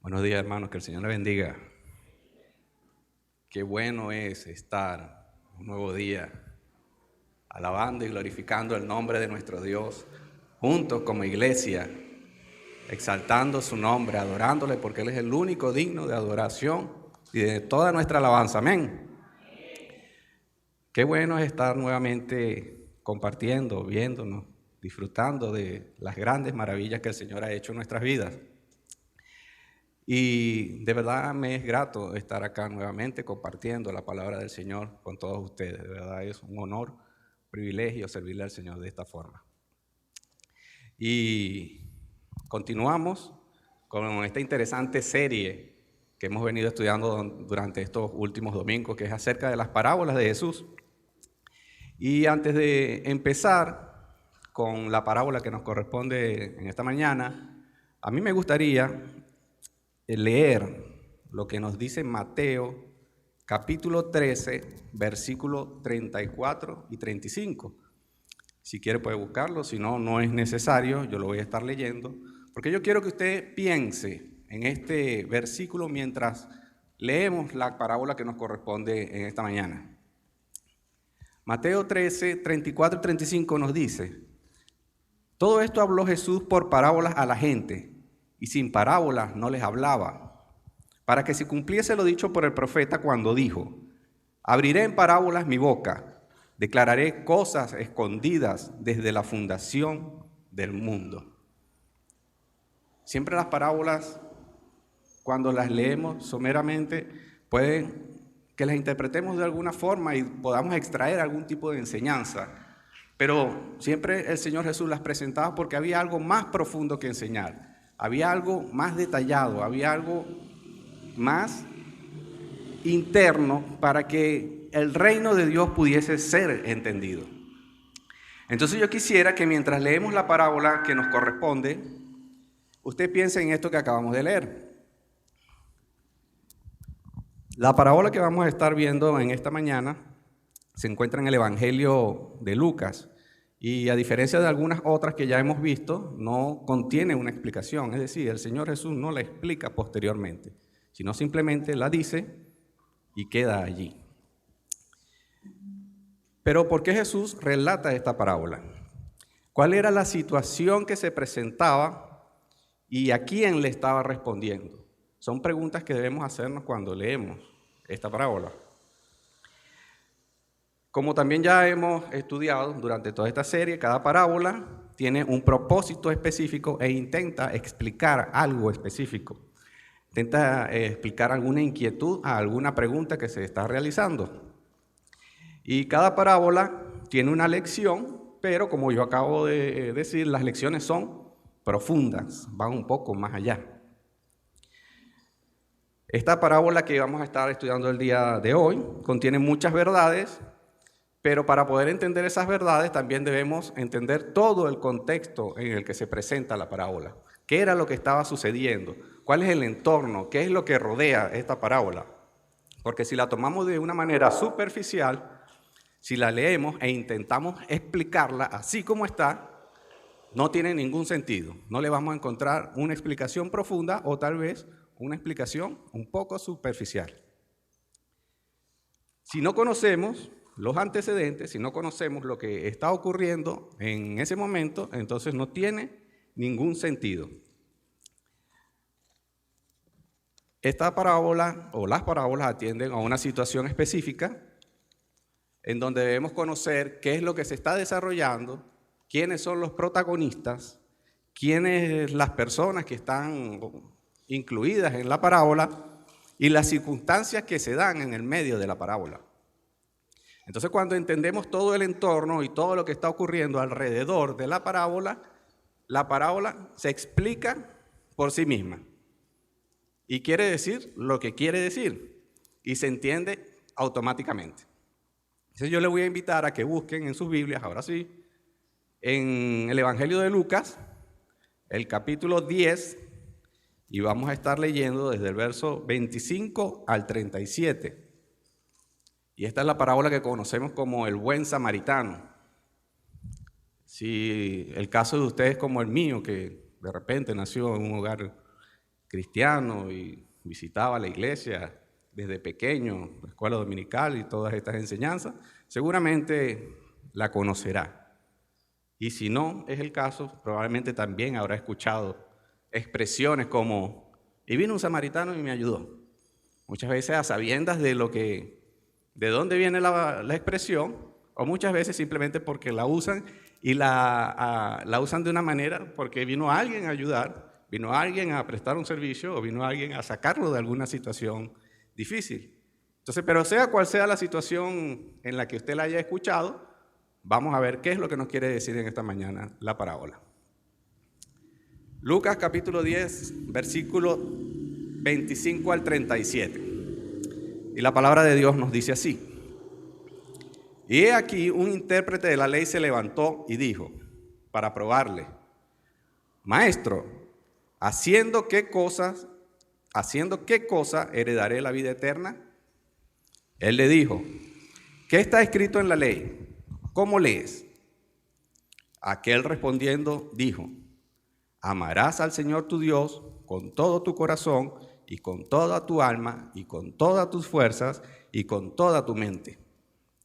Buenos días, hermanos, que el Señor les bendiga. Qué bueno es estar un nuevo día alabando y glorificando el nombre de nuestro Dios, juntos como iglesia, exaltando su nombre, adorándole, porque Él es el único digno de adoración y de toda nuestra alabanza. Amén. Qué bueno es estar nuevamente compartiendo, viéndonos, disfrutando de las grandes maravillas que el Señor ha hecho en nuestras vidas. Y de verdad me es grato estar acá nuevamente compartiendo la palabra del Señor con todos ustedes. De verdad es un honor, privilegio servirle al Señor de esta forma. Y continuamos con esta interesante serie que hemos venido estudiando durante estos últimos domingos, que es acerca de las parábolas de Jesús. Y antes de empezar con la parábola que nos corresponde en esta mañana, a mí me gustaría leer lo que nos dice Mateo capítulo 13, versículos 34 y 35. Si quiere puede buscarlo, si no, no es necesario, yo lo voy a estar leyendo, porque yo quiero que usted piense en este versículo mientras leemos la parábola que nos corresponde en esta mañana. Mateo 13, 34 y 35 nos dice: todo esto habló Jesús por parábolas a la gente, y sin parábolas no les hablaba, para que se cumpliese lo dicho por el profeta cuando dijo: abriré en parábolas mi boca, declararé cosas escondidas desde la fundación del mundo. Siempre las parábolas, cuando las leemos someramente, pueden que las interpretemos de alguna forma y podamos extraer algún tipo de enseñanza, pero siempre el Señor Jesús las presentaba porque había algo más profundo que enseñar, había algo más detallado, había algo más interno para que el reino de Dios pudiese ser entendido. Entonces yo quisiera que mientras leemos la parábola que nos corresponde, usted piense en esto que acabamos de leer. La parábola que vamos a estar viendo en esta mañana se encuentra en el Evangelio de Lucas y, a diferencia de algunas otras que ya hemos visto, no contiene una explicación. Es decir, el Señor Jesús no la explica posteriormente, sino simplemente la dice y queda allí. Pero ¿por qué Jesús relata esta parábola? ¿Cuál era la situación que se presentaba y a quién le estaba respondiendo? Son preguntas que debemos hacernos cuando leemos esta parábola. Como también ya hemos estudiado durante toda esta serie, cada parábola tiene un propósito específico e intenta explicar algo específico. Intenta explicar alguna inquietud a alguna pregunta que se está realizando. Y cada parábola tiene una lección, pero como yo acabo de decir, las lecciones son profundas, van un poco más allá. Esta parábola que vamos a estar estudiando el día de hoy contiene muchas verdades, pero para poder entender esas verdades también debemos entender todo el contexto en el que se presenta la parábola. ¿Qué era lo que estaba sucediendo? ¿Cuál es el entorno? ¿Qué es lo que rodea esta parábola? Porque si la tomamos de una manera superficial, si la leemos e intentamos explicarla así como está, no tiene ningún sentido. No le vamos a encontrar una explicación profunda o tal vez una explicación un poco superficial. Si no conocemos los antecedentes, si no conocemos lo que está ocurriendo en ese momento, entonces no tiene ningún sentido. Esta parábola o las parábolas atienden a una situación específica en donde debemos conocer qué es lo que se está desarrollando, quiénes son los protagonistas, quiénes las personas que están incluidas en la parábola y las circunstancias que se dan en el medio de la parábola. Entonces, cuando entendemos todo el entorno y todo lo que está ocurriendo alrededor de la parábola se explica por sí misma y quiere decir lo que quiere decir y se entiende automáticamente. Entonces yo les voy a invitar a que busquen en sus Biblias, ahora sí, en el Evangelio de Lucas, el capítulo 10, y vamos a estar leyendo desde el verso 25 al 37. Y esta es la parábola que conocemos como el buen samaritano. Si el caso de ustedes es como el mío, que de repente nació en un hogar cristiano y visitaba la iglesia desde pequeño, la escuela dominical y todas estas enseñanzas, seguramente la conocerá. Y si no es el caso, probablemente también habrá escuchado expresiones como, y vino un samaritano y me ayudó. Muchas veces a sabiendas de dónde viene la expresión, o muchas veces simplemente porque la usan y la usan de una manera porque vino alguien a ayudar, vino alguien a prestar un servicio o vino alguien a sacarlo de alguna situación difícil. Entonces, pero sea cual sea la situación en la que usted la haya escuchado, vamos a ver qué es lo que nos quiere decir en esta mañana la parábola. Lucas capítulo 10, versículo 25 al 37. Y la palabra de Dios nos dice así. Y he aquí un intérprete de la ley se levantó y dijo, para probarle, Maestro, ¿haciendo qué cosa heredaré la vida eterna? Él le dijo, ¿qué está escrito en la ley? ¿Cómo lees? Aquel respondiendo dijo, amarás al Señor tu Dios con todo tu corazón y con toda tu alma y con todas tus fuerzas y con toda tu mente,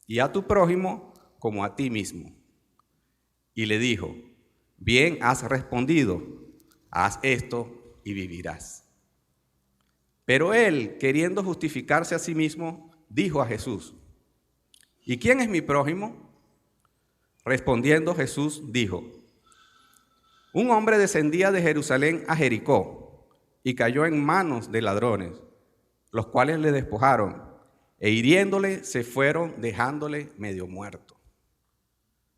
y a tu prójimo como a ti mismo. Y le dijo, bien has respondido, haz esto y vivirás. Pero él, queriendo justificarse a sí mismo, dijo a Jesús, ¿y quién es mi prójimo? Respondiendo Jesús dijo, un hombre descendía de Jerusalén a Jericó y cayó en manos de ladrones, los cuales le despojaron e hiriéndole se fueron dejándole medio muerto.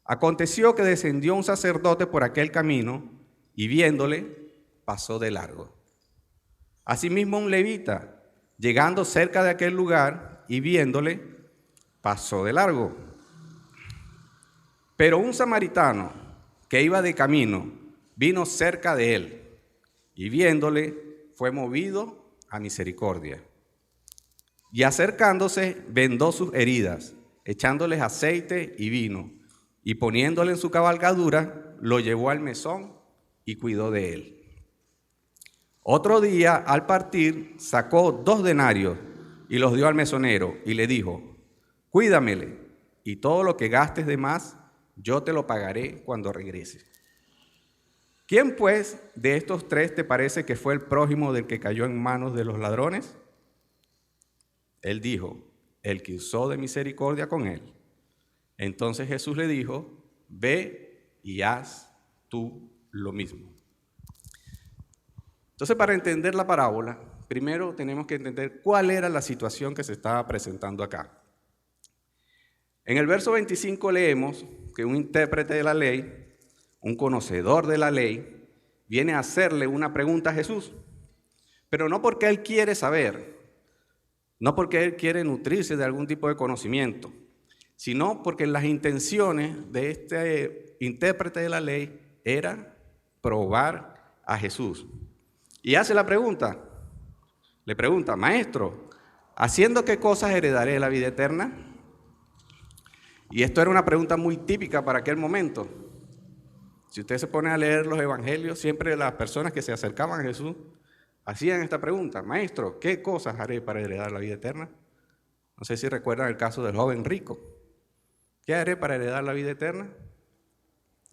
Aconteció que descendió un sacerdote por aquel camino y viéndole pasó de largo. Asimismo un levita, llegando cerca de aquel lugar y viéndole, pasó de largo. Pero un samaritano que iba de camino vino cerca de él y viéndole fue movido a misericordia. Y acercándose vendó sus heridas, echándoles aceite y vino, y poniéndole en su cabalgadura, lo llevó al mesón y cuidó de él. Otro día, al partir, sacó 2 denarios y los dio al mesonero y le dijo, cuídamele, y todo lo que gastes de más, yo te lo pagaré cuando regrese. ¿Quién pues de estos 3 te parece que fue el prójimo del que cayó en manos de los ladrones? Él dijo, el que usó de misericordia con él. Entonces Jesús le dijo, ve y haz tú lo mismo. Entonces, para entender la parábola, primero tenemos que entender cuál era la situación que se estaba presentando acá. En el verso 25 leemos que un intérprete de la ley, un conocedor de la ley, viene a hacerle una pregunta a Jesús, pero no porque él quiere saber, no porque él quiere nutrirse de algún tipo de conocimiento, sino porque las intenciones de este intérprete de la ley era probar a Jesús. Y hace la pregunta, le pregunta, Maestro, ¿haciendo qué cosas heredaré la vida eterna? Y esto era una pregunta muy típica para aquel momento. Si usted se pone a leer los evangelios, siempre las personas que se acercaban a Jesús hacían esta pregunta, Maestro, ¿qué cosas haré para heredar la vida eterna? No sé si recuerdan el caso del joven rico. ¿Qué haré para heredar la vida eterna?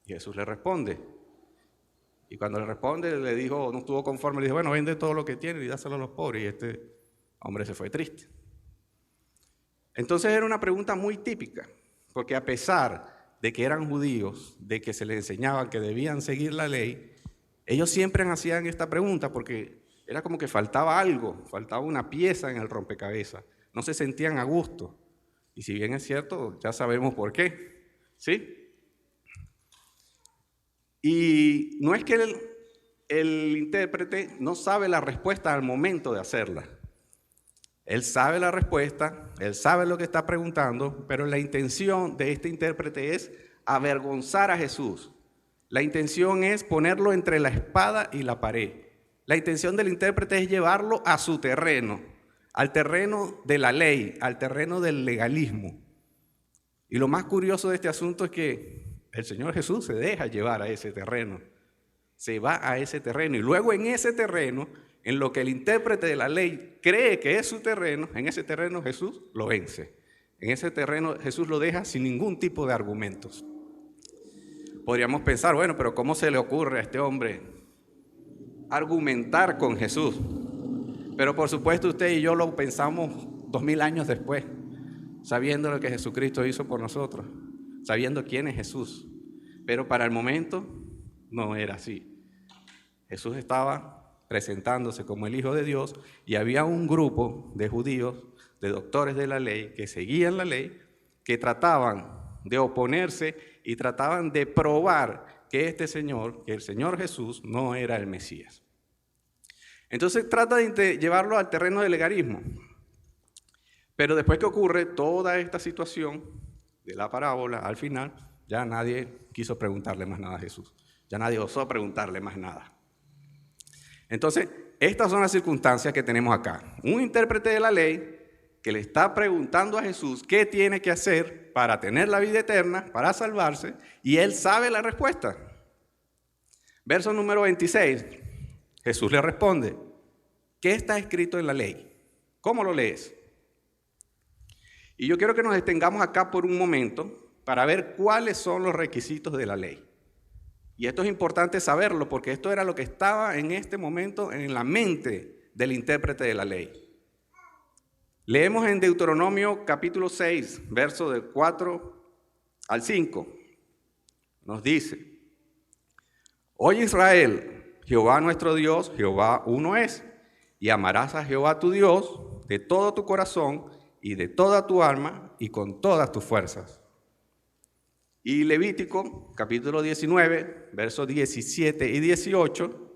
Y Jesús le responde. Y cuando le responde, le dijo, no estuvo conforme, le dijo, bueno, vende todo lo que tiene y dáselo a los pobres. Y este hombre se fue triste. Entonces era una pregunta muy típica, porque a pesar de que eran judíos, de que se les enseñaba que debían seguir la ley, ellos siempre hacían esta pregunta porque era como que faltaba algo, faltaba una pieza en el rompecabezas. No se sentían a gusto. Y si bien es cierto, ya sabemos por qué, ¿sí? Y no es que el intérprete no sabe la respuesta al momento de hacerla. Él sabe la respuesta, él sabe lo que está preguntando, pero la intención de este intérprete es avergonzar a Jesús. La intención es ponerlo entre la espada y la pared. La intención del intérprete es llevarlo a su terreno, al terreno de la ley, al terreno del legalismo. Y lo más curioso de este asunto es que el Señor Jesús se deja llevar a ese terreno, se va a ese terreno y luego en ese terreno en lo que el intérprete de la ley cree que es su terreno, en ese terreno Jesús lo vence. En ese terreno Jesús lo deja sin ningún tipo de argumentos. Podríamos pensar, bueno, pero ¿cómo se le ocurre a este hombre argumentar con Jesús? Pero por supuesto usted y yo lo pensamos 2000 años después, sabiendo lo que Jesucristo hizo por nosotros, sabiendo quién es Jesús. Pero para el momento no era así. Jesús estaba presentándose como el Hijo de Dios y había un grupo de judíos, de doctores de la ley, que seguían la ley, que trataban de oponerse y trataban de probar que este Señor, que el Señor Jesús, no era el Mesías. Entonces trata de llevarlo al terreno del legarismo. Pero después que ocurre toda esta situación de la parábola, al final, ya nadie quiso preguntarle más nada a Jesús. Ya nadie osó preguntarle más nada. Entonces, estas son las circunstancias que tenemos acá. Un intérprete de la ley que le está preguntando a Jesús qué tiene que hacer para tener la vida eterna, para salvarse, y él sabe la respuesta. Verso número 26, Jesús le responde, ¿qué está escrito en la ley? ¿Cómo lo lees? Y yo quiero que nos detengamos acá por un momento para ver cuáles son los requisitos de la ley. Y esto es importante saberlo porque esto era lo que estaba en este momento en la mente del intérprete de la ley. Leemos en Deuteronomio capítulo 6, versos del 4 al 5. Nos dice, Oye Israel, Jehová nuestro Dios, Jehová uno es, y amarás a Jehová tu Dios de todo tu corazón y de toda tu alma y con todas tus fuerzas. Y Levítico, capítulo 19, versos 17 y 18,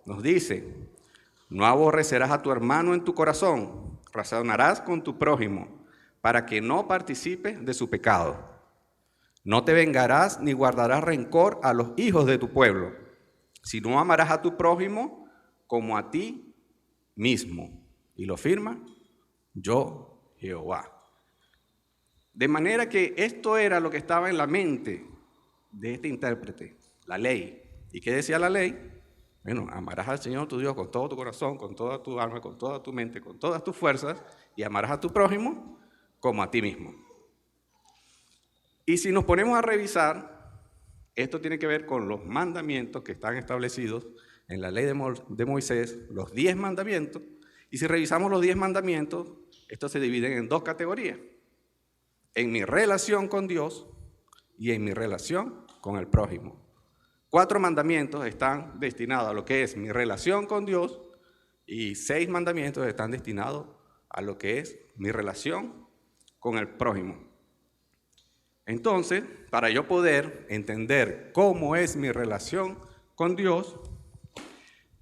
nos dice, no aborrecerás a tu hermano en tu corazón, razonarás con tu prójimo, para que no participes de su pecado. No te vengarás ni guardarás rencor a los hijos de tu pueblo, sino amarás a tu prójimo como a ti mismo. Y lo firma, yo, Jehová. De manera que esto era lo que estaba en la mente de este intérprete, la ley. ¿Y qué decía la ley? Bueno, amarás al Señor tu Dios con todo tu corazón, con toda tu alma, con toda tu mente, con todas tus fuerzas, y amarás a tu prójimo como a ti mismo. Y si nos ponemos a revisar, esto tiene que ver con los mandamientos que están establecidos en la ley de Moisés, los 10 mandamientos, y si revisamos los 10 mandamientos, estos se dividen en dos categorías. En mi relación con Dios y en mi relación con el prójimo. 4 mandamientos están destinados a lo que es mi relación con Dios y 6 mandamientos están destinados a lo que es mi relación con el prójimo. Entonces, para yo poder entender cómo es mi relación con Dios,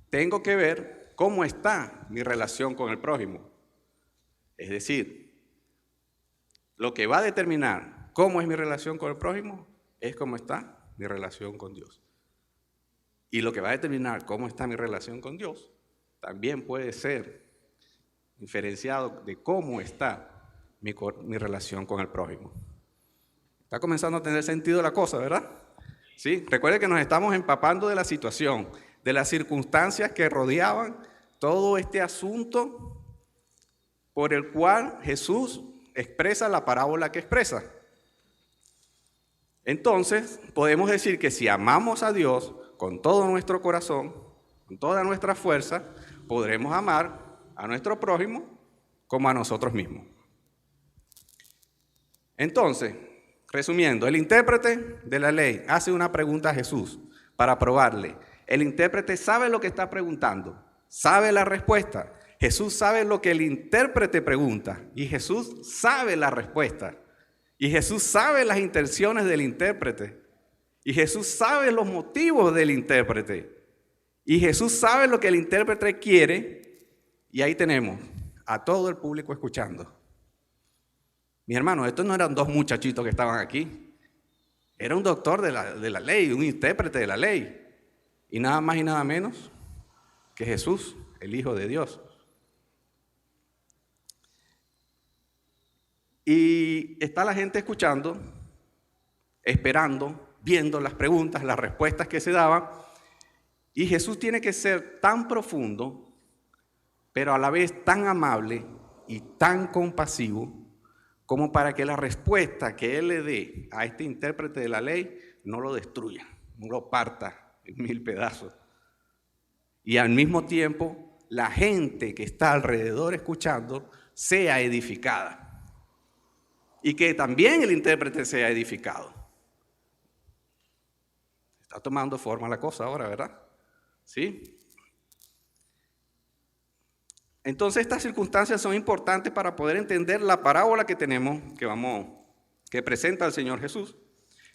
tengo que ver cómo está mi relación con el prójimo. Es decir, lo que va a determinar cómo es mi relación con el prójimo es cómo está mi relación con Dios. Y lo que va a determinar cómo está mi relación con Dios también puede ser diferenciado de cómo está mi relación con el prójimo. Está comenzando a tener sentido la cosa, ¿verdad? Sí, recuerde que nos estamos empapando de la situación, de las circunstancias que rodeaban todo este asunto por el cual Jesús expresa la parábola que expresa. Entonces, podemos decir que si amamos a Dios con todo nuestro corazón, con toda nuestra fuerza, podremos amar a nuestro prójimo como a nosotros mismos. Entonces, resumiendo, el intérprete de la ley hace una pregunta a Jesús para probarle. El intérprete sabe lo que está preguntando, sabe la respuesta. Jesús sabe lo que el intérprete pregunta y Jesús sabe la respuesta. Y Jesús sabe las intenciones del intérprete. Y Jesús sabe los motivos del intérprete. Y Jesús sabe lo que el intérprete quiere. Y ahí tenemos a todo el público escuchando. Mis hermanos, estos no eran 2 muchachitos que estaban aquí. Era un doctor de la ley, un intérprete de la ley. Y nada más y nada menos que Jesús, el Hijo de Dios. Y está la gente escuchando, esperando, viendo las preguntas, las respuestas que se daban. Y Jesús tiene que ser tan profundo, pero a la vez tan amable y tan compasivo como para que la respuesta que él le dé a este intérprete de la ley no lo destruya, no lo parta en 1000 pedazos. Y al mismo tiempo, la gente que está alrededor escuchando sea edificada. Y que también el intérprete sea edificado. Está tomando forma la cosa ahora, ¿verdad? ¿Sí? Entonces estas circunstancias son importantes para poder entender la parábola que tenemos, que presenta el Señor Jesús.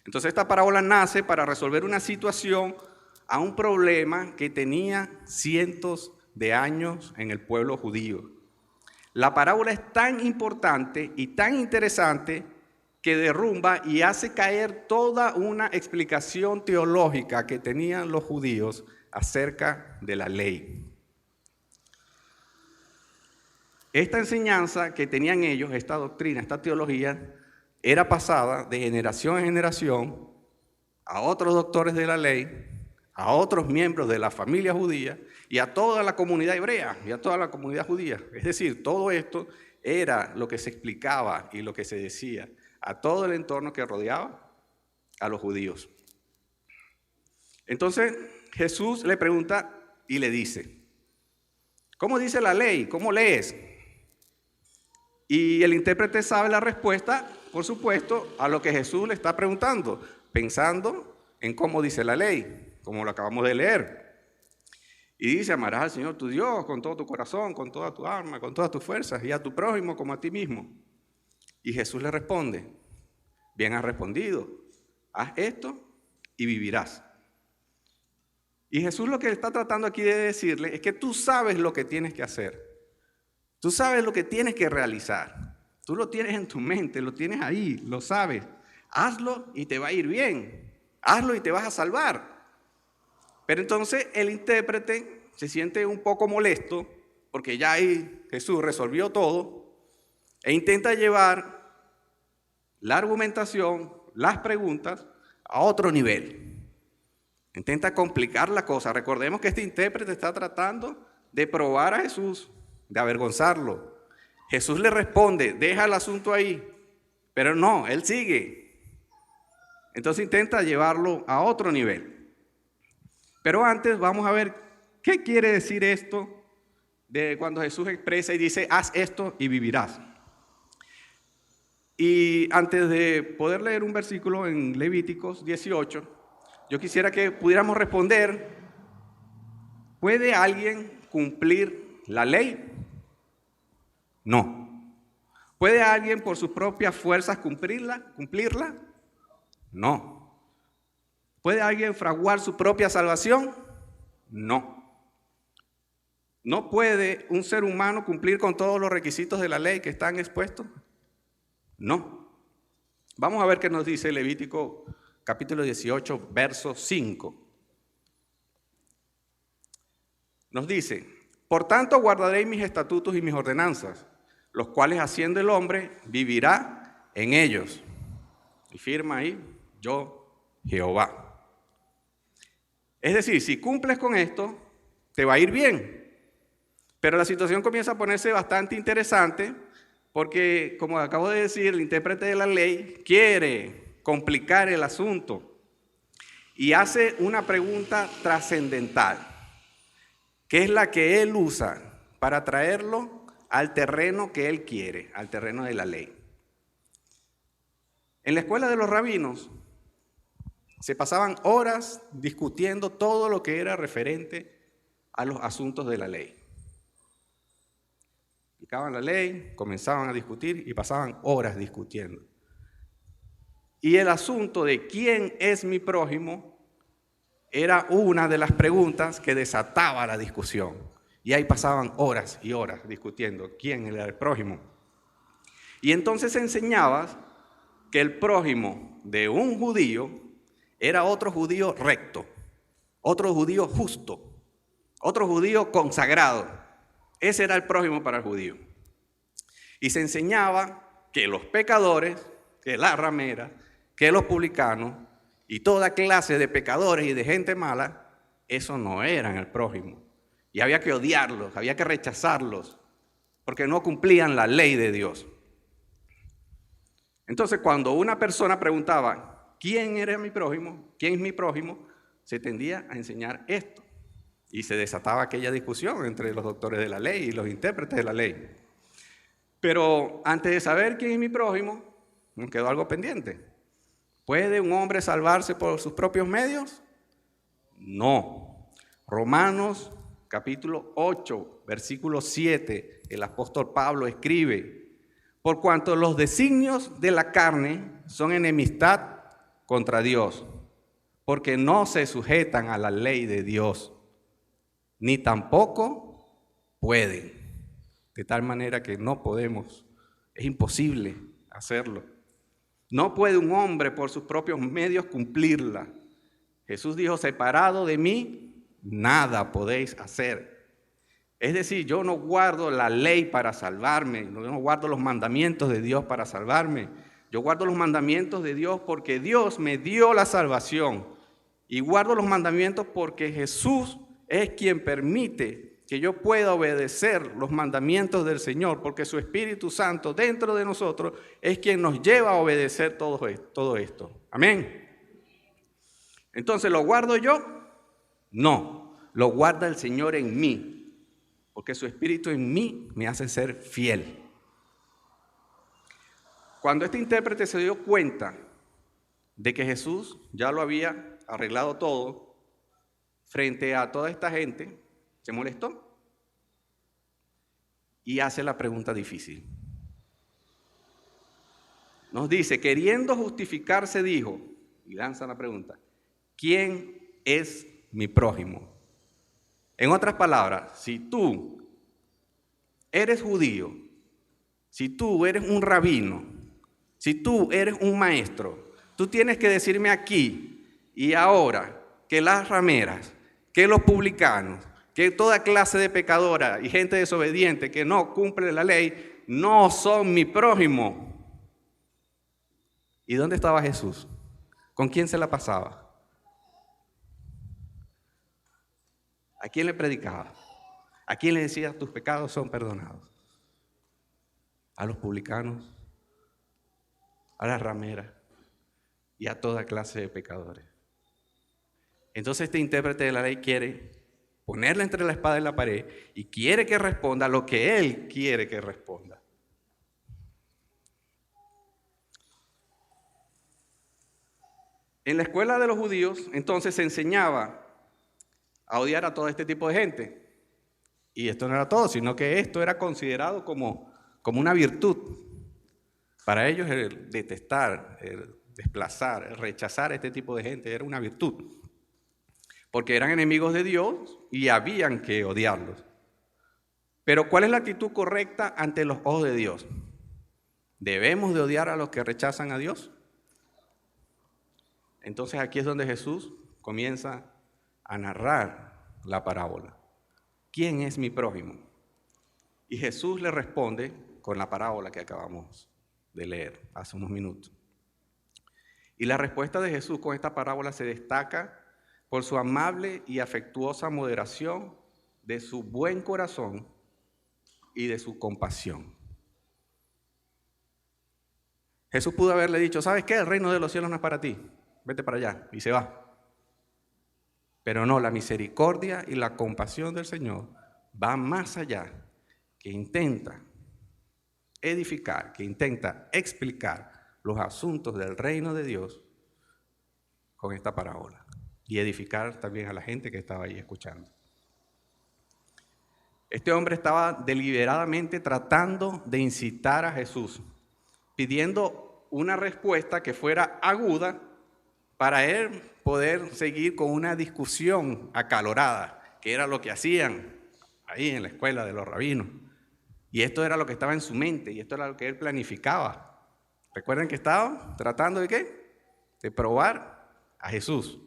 Entonces esta parábola nace para resolver una situación a un problema que tenía cientos de años en el pueblo judío. La parábola es tan importante y tan interesante que derrumba y hace caer toda una explicación teológica que tenían los judíos acerca de la ley. Esta enseñanza que tenían ellos, esta doctrina, esta teología, era pasada de generación en generación a otros doctores de la ley, a otros miembros de la familia judía y a toda la comunidad hebrea y a toda la comunidad judía. Es decir, todo esto era lo que se explicaba y lo que se decía a todo el entorno que rodeaba a los judíos. Entonces Jesús le pregunta y le dice, ¿cómo dice la ley? ¿Cómo lees? Y el intérprete sabe la respuesta, por supuesto, a lo que Jesús le está preguntando, pensando en cómo dice la ley, como lo acabamos de leer. Y dice, amarás al Señor tu Dios con todo tu corazón, con toda tu alma, con todas tus fuerzas, y a tu prójimo como a ti mismo. Y Jesús le responde, bien has respondido, haz esto y vivirás. Y Jesús lo que está tratando aquí de decirle es que tú sabes lo que tienes que hacer. Tú sabes lo que tienes que realizar. Tú lo tienes en tu mente, lo tienes ahí, lo sabes. Hazlo y te va a ir bien. Hazlo y te vas a salvar. Pero entonces el intérprete se siente un poco molesto porque ya ahí Jesús resolvió todo e intenta llevar la argumentación, las preguntas a otro nivel. Intenta complicar la cosa. Recordemos que este intérprete está tratando de probar a Jesús, de avergonzarlo. Jesús le responde, deja el asunto ahí, pero no, él sigue. Entonces intenta llevarlo a otro nivel. Pero antes vamos a ver qué quiere decir esto de cuando Jesús expresa y dice, haz esto y vivirás. Y antes de poder leer un versículo en Levíticos 18, yo quisiera que pudiéramos responder, ¿puede alguien cumplir la ley? No. ¿Puede alguien por sus propias fuerzas cumplirla? No. ¿Puede alguien fraguar su propia salvación? No. ¿No puede un ser humano cumplir con todos los requisitos de la ley que están expuestos? No. Vamos a ver qué nos dice Levítico capítulo 18, verso 5. Nos dice, por tanto guardaréis mis estatutos y mis ordenanzas, los cuales haciendo el hombre vivirá en ellos. Y firma ahí, yo, Jehová. Es decir, si cumples con esto, te va a ir bien. Pero la situación comienza a ponerse bastante interesante porque, como acabo de decir, el intérprete de la ley quiere complicar el asunto y hace una pregunta trascendental, que es la que él usa para traerlo al terreno que él quiere, al terreno de la ley. En la escuela de los rabinos se pasaban horas discutiendo todo lo que era referente a los asuntos de la ley. Explicaban la ley, comenzaban a discutir y pasaban horas discutiendo. Y el asunto de quién es mi prójimo era una de las preguntas que desataba la discusión. Y ahí pasaban horas y horas discutiendo quién era el prójimo. Y entonces enseñaba que el prójimo de un judío era otro judío recto, otro judío justo, otro judío consagrado. Ese era el prójimo para el judío. Y se enseñaba que los pecadores, que la ramera, que los publicanos y toda clase de pecadores y de gente mala, eso no eran el prójimo. Y había que odiarlos, había que rechazarlos, porque no cumplían la ley de Dios. Entonces, cuando una persona preguntaba, ¿quién era mi prójimo? ¿Quién es mi prójimo? Se tendía a enseñar esto. Y se desataba aquella discusión entre los doctores de la ley y los intérpretes de la ley. Pero antes de saber quién es mi prójimo, nos quedó algo pendiente. ¿Puede un hombre salvarse por sus propios medios? No. Romanos capítulo 8, versículo 7, el apóstol Pablo escribe: por cuanto los designios de la carne son enemistad contra Dios, porque no se sujetan a la ley de Dios, ni tampoco pueden. De tal manera que no podemos, es imposible hacerlo. No puede un hombre por sus propios medios cumplirla. Jesús dijo, separado de mí, nada podéis hacer. Es decir, yo no guardo la ley para salvarme, yo no guardo los mandamientos de Dios para salvarme. Yo guardo los mandamientos de Dios porque Dios me dio la salvación. Y guardo los mandamientos porque Jesús es quien permite que yo pueda obedecer los mandamientos del Señor, porque su Espíritu Santo dentro de nosotros es quien nos lleva a obedecer todo esto. Amén. Entonces, ¿lo guardo yo? No, lo guarda el Señor en mí, porque su Espíritu en mí me hace ser fiel. Cuando este intérprete se dio cuenta de que Jesús ya lo había arreglado todo frente a toda esta gente, se molestó y hace la pregunta difícil. Nos dice, queriendo justificarse, dijo, y lanza la pregunta, ¿quién es mi prójimo? En otras palabras, si tú eres judío, si tú eres un rabino, si tú eres un maestro, tú tienes que decirme aquí y ahora que las rameras, que los publicanos, que toda clase de pecadora y gente desobediente que no cumple la ley, no son mi prójimo. ¿Y dónde estaba Jesús? ¿Con quién se la pasaba? ¿A quién le predicaba? ¿A quién le decía tus pecados son perdonados? A los publicanos, a las rameras y a toda clase de pecadores. Entonces este intérprete de la ley quiere ponerle entre la espada y la pared y quiere que responda lo que él quiere que responda. En la escuela de los judíos, entonces se enseñaba a odiar a todo este tipo de gente. Y esto no era todo, sino que esto era considerado como una virtud. Para ellos el detestar, el desplazar, el rechazar a este tipo de gente era una virtud. Porque eran enemigos de Dios y habían que odiarlos. Pero ¿cuál es la actitud correcta ante los ojos de Dios? ¿Debemos de odiar a los que rechazan a Dios? Entonces aquí es donde Jesús comienza a narrar la parábola. ¿Quién es mi prójimo? Y Jesús le responde con la parábola que acabamos de leer hace unos minutos. Y la respuesta de Jesús con esta parábola se destaca por su amable y afectuosa moderación, de su buen corazón y de su compasión. Jesús pudo haberle dicho, ¿sabes qué? El reino de los cielos no es para ti, vete para allá, y se va. Pero no, la misericordia y la compasión del Señor va más allá, que intenta edificar, que intenta explicar los asuntos del reino de Dios con esta parábola y edificar también a la gente que estaba ahí escuchando. Este hombre estaba deliberadamente tratando de incitar a Jesús, pidiendo una respuesta que fuera aguda para él poder seguir con una discusión acalorada, que era lo que hacían ahí en la escuela de los rabinos. Y esto era lo que estaba en su mente y esto era lo que él planificaba. ¿Recuerdan que estaba tratando de qué? De probar a Jesús.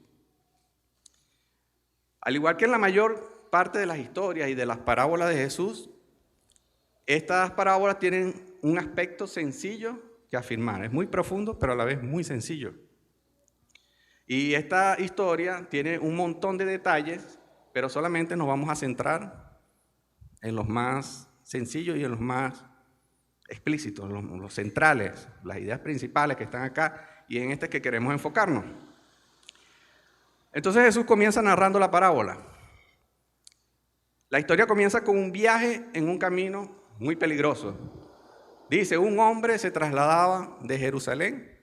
Al igual que en la mayor parte de las historias y de las parábolas de Jesús, estas parábolas tienen un aspecto sencillo que afirmar. Es muy profundo, pero a la vez muy sencillo. Y esta historia tiene un montón de detalles, pero solamente nos vamos a centrar en los más sencillos y en los más explícitos, los centrales, las ideas principales que están acá y en este que queremos enfocarnos. Entonces Jesús comienza narrando la parábola. La historia comienza con un viaje en un camino muy peligroso. Dice, un hombre se trasladaba de Jerusalén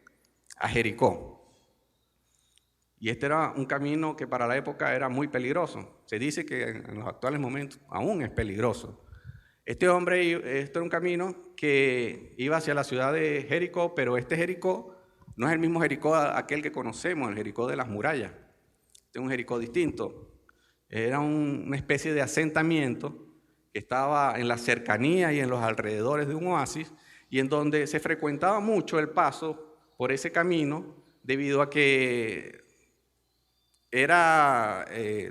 a Jericó. Y este era un camino que para la época era muy peligroso. Se dice que en los actuales momentos aún es peligroso. Este era un camino que iba hacia la ciudad de Jericó, pero este Jericó no es el mismo Jericó aquel que conocemos, el Jericó de las murallas. Este es un Jericó distinto. Era una especie de asentamiento que estaba en la cercanía y en los alrededores de un oasis y en donde se frecuentaba mucho el paso por ese camino debido a que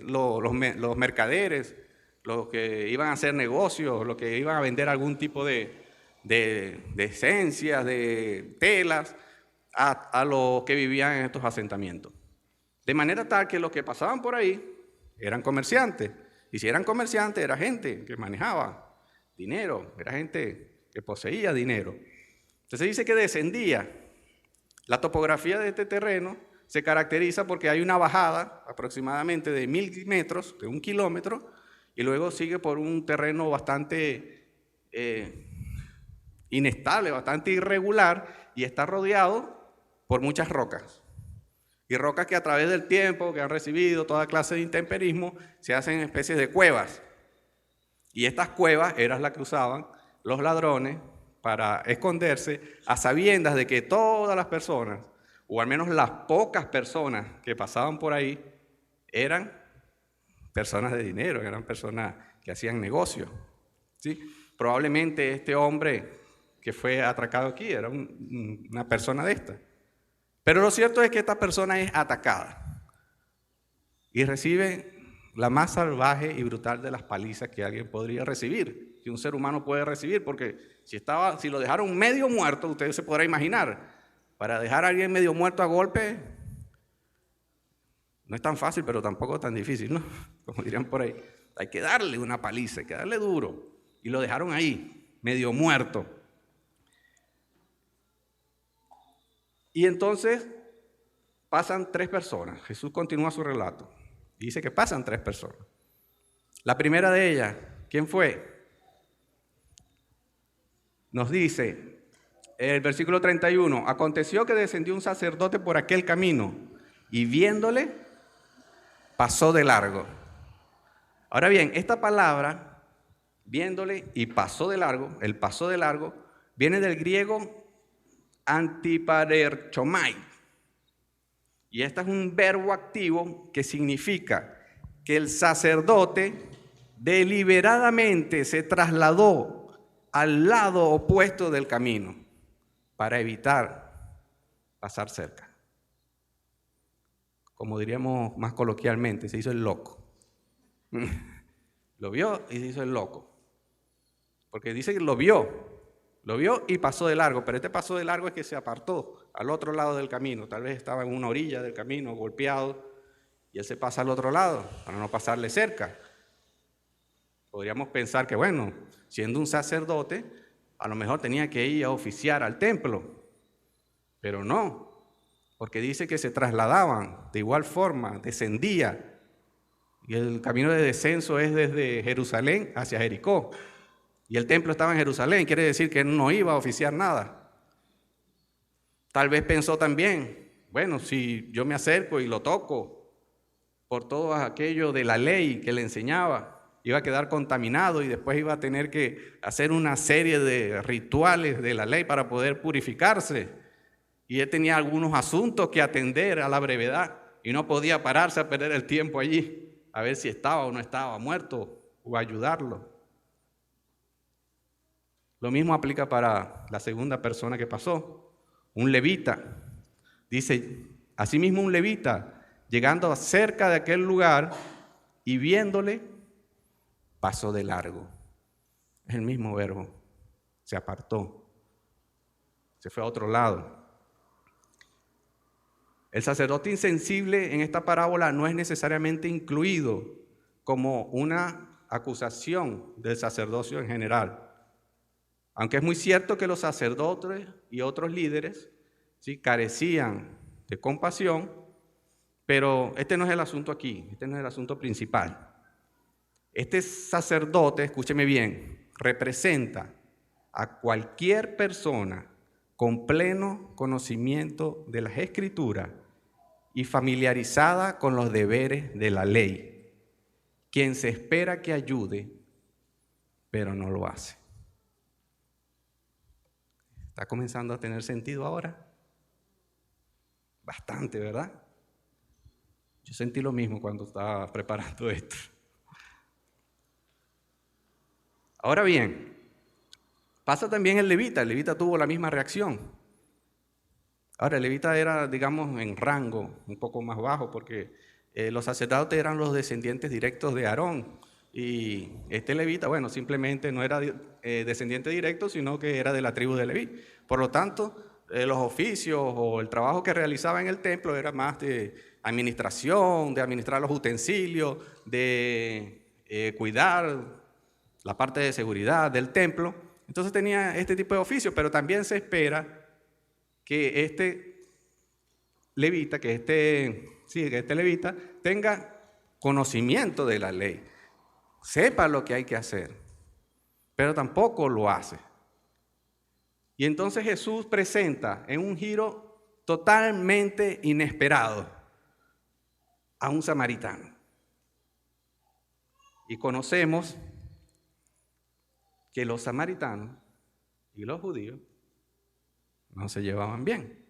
los mercaderes, los que iban a hacer negocios, los que iban a vender algún tipo de esencias, de telas, a los que vivían en estos asentamientos. De manera tal que los que pasaban por ahí eran comerciantes. Y si eran comerciantes, era gente que manejaba dinero, era gente que poseía dinero. Entonces dice que descendía. La topografía de este terreno se caracteriza porque hay una bajada aproximadamente de 1000 metros, de 1 kilómetro, y luego sigue por un terreno bastante inestable, bastante irregular, y está rodeado por muchas rocas. Y rocas que a través del tiempo, que han recibido toda clase de intemperismo, se hacen especies de cuevas. Y estas cuevas eran las que usaban los ladrones para esconderse a sabiendas de que todas las personas, o al menos las pocas personas que pasaban por ahí, eran personas de dinero, eran personas que hacían negocios. ¿Sí? Probablemente este hombre que fue atracado aquí era una persona de estas. Pero lo cierto es que esta persona es atacada y recibe la más salvaje y brutal de las palizas que alguien podría recibir, que un ser humano puede recibir, porque si lo dejaron medio muerto, usted se podrá imaginar, para dejar a alguien medio muerto a golpe, no es tan fácil, pero tampoco tan difícil, ¿no? Como dirían por ahí, hay que darle una paliza, hay que darle duro, y lo dejaron ahí, medio muerto. Y entonces pasan 3 personas. Jesús continúa su relato. Dice que pasan 3 personas. La primera de ellas, ¿quién fue? Nos dice el versículo 31, aconteció que descendió un sacerdote por aquel camino y viéndole, pasó de largo. Ahora bien, esta palabra, viéndole y pasó de largo, el pasó de largo, viene del griego antiparerchomai. Y este es un verbo activo que significa que el sacerdote deliberadamente se trasladó al lado opuesto del camino para evitar pasar cerca. Como diríamos más coloquialmente, se hizo el loco. Lo vio y se hizo el loco. Porque dice que lo vio y pasó de largo, pero este paso de largo es que se apartó al otro lado del camino. Tal vez estaba en una orilla del camino, golpeado, y él se pasa al otro lado para no pasarle cerca. Podríamos pensar que, bueno, siendo un sacerdote, a lo mejor tenía que ir a oficiar al templo, pero no, porque dice que se trasladaban de igual forma, descendía, y el camino de descenso es desde Jerusalén hacia Jericó. Y el templo estaba en Jerusalén, quiere decir que no iba a oficiar nada. Tal vez pensó también, bueno, si yo me acerco y lo toco por todo aquello de la ley que le enseñaba, iba a quedar contaminado y después iba a tener que hacer una serie de rituales de la ley para poder purificarse. Y él tenía algunos asuntos que atender a la brevedad y no podía pararse a perder el tiempo allí, a ver si estaba o no estaba muerto o ayudarlo. Lo mismo aplica para la segunda persona que pasó, un levita. Dice, asimismo un levita, llegando cerca de aquel lugar y viéndole, pasó de largo. Es el mismo verbo, se apartó, se fue a otro lado. El sacerdote insensible en esta parábola no es necesariamente incluido como una acusación del sacerdocio en general. Aunque es muy cierto que los sacerdotes y otros líderes, ¿sí?, carecían de compasión, pero este no es el asunto aquí, este no es el asunto principal. Este sacerdote, escúcheme bien, representa a cualquier persona con pleno conocimiento de las Escrituras y familiarizada con los deberes de la ley, quien se espera que ayude, pero no lo hace. ¿Está comenzando a tener sentido ahora? Bastante, ¿verdad? Yo sentí lo mismo cuando estaba preparando esto. Ahora bien, pasa también el levita tuvo la misma reacción. Ahora, el levita era, digamos, en rango un poco más bajo, porque los sacerdotes eran los descendientes directos de Aarón, y este levita, bueno, simplemente no era descendiente directo, sino que era de la tribu de Leví. Por lo tanto, los oficios o el trabajo que realizaba en el templo era más de administración, de administrar los utensilios, de cuidar la parte de seguridad del templo. Entonces tenía este tipo de oficio, pero también se espera que este levita, tenga conocimiento de la ley, sepa lo que hay que hacer, pero tampoco lo hace. Y entonces Jesús presenta en un giro totalmente inesperado a un samaritano. Y conocemos que los samaritanos y los judíos no se llevaban bien.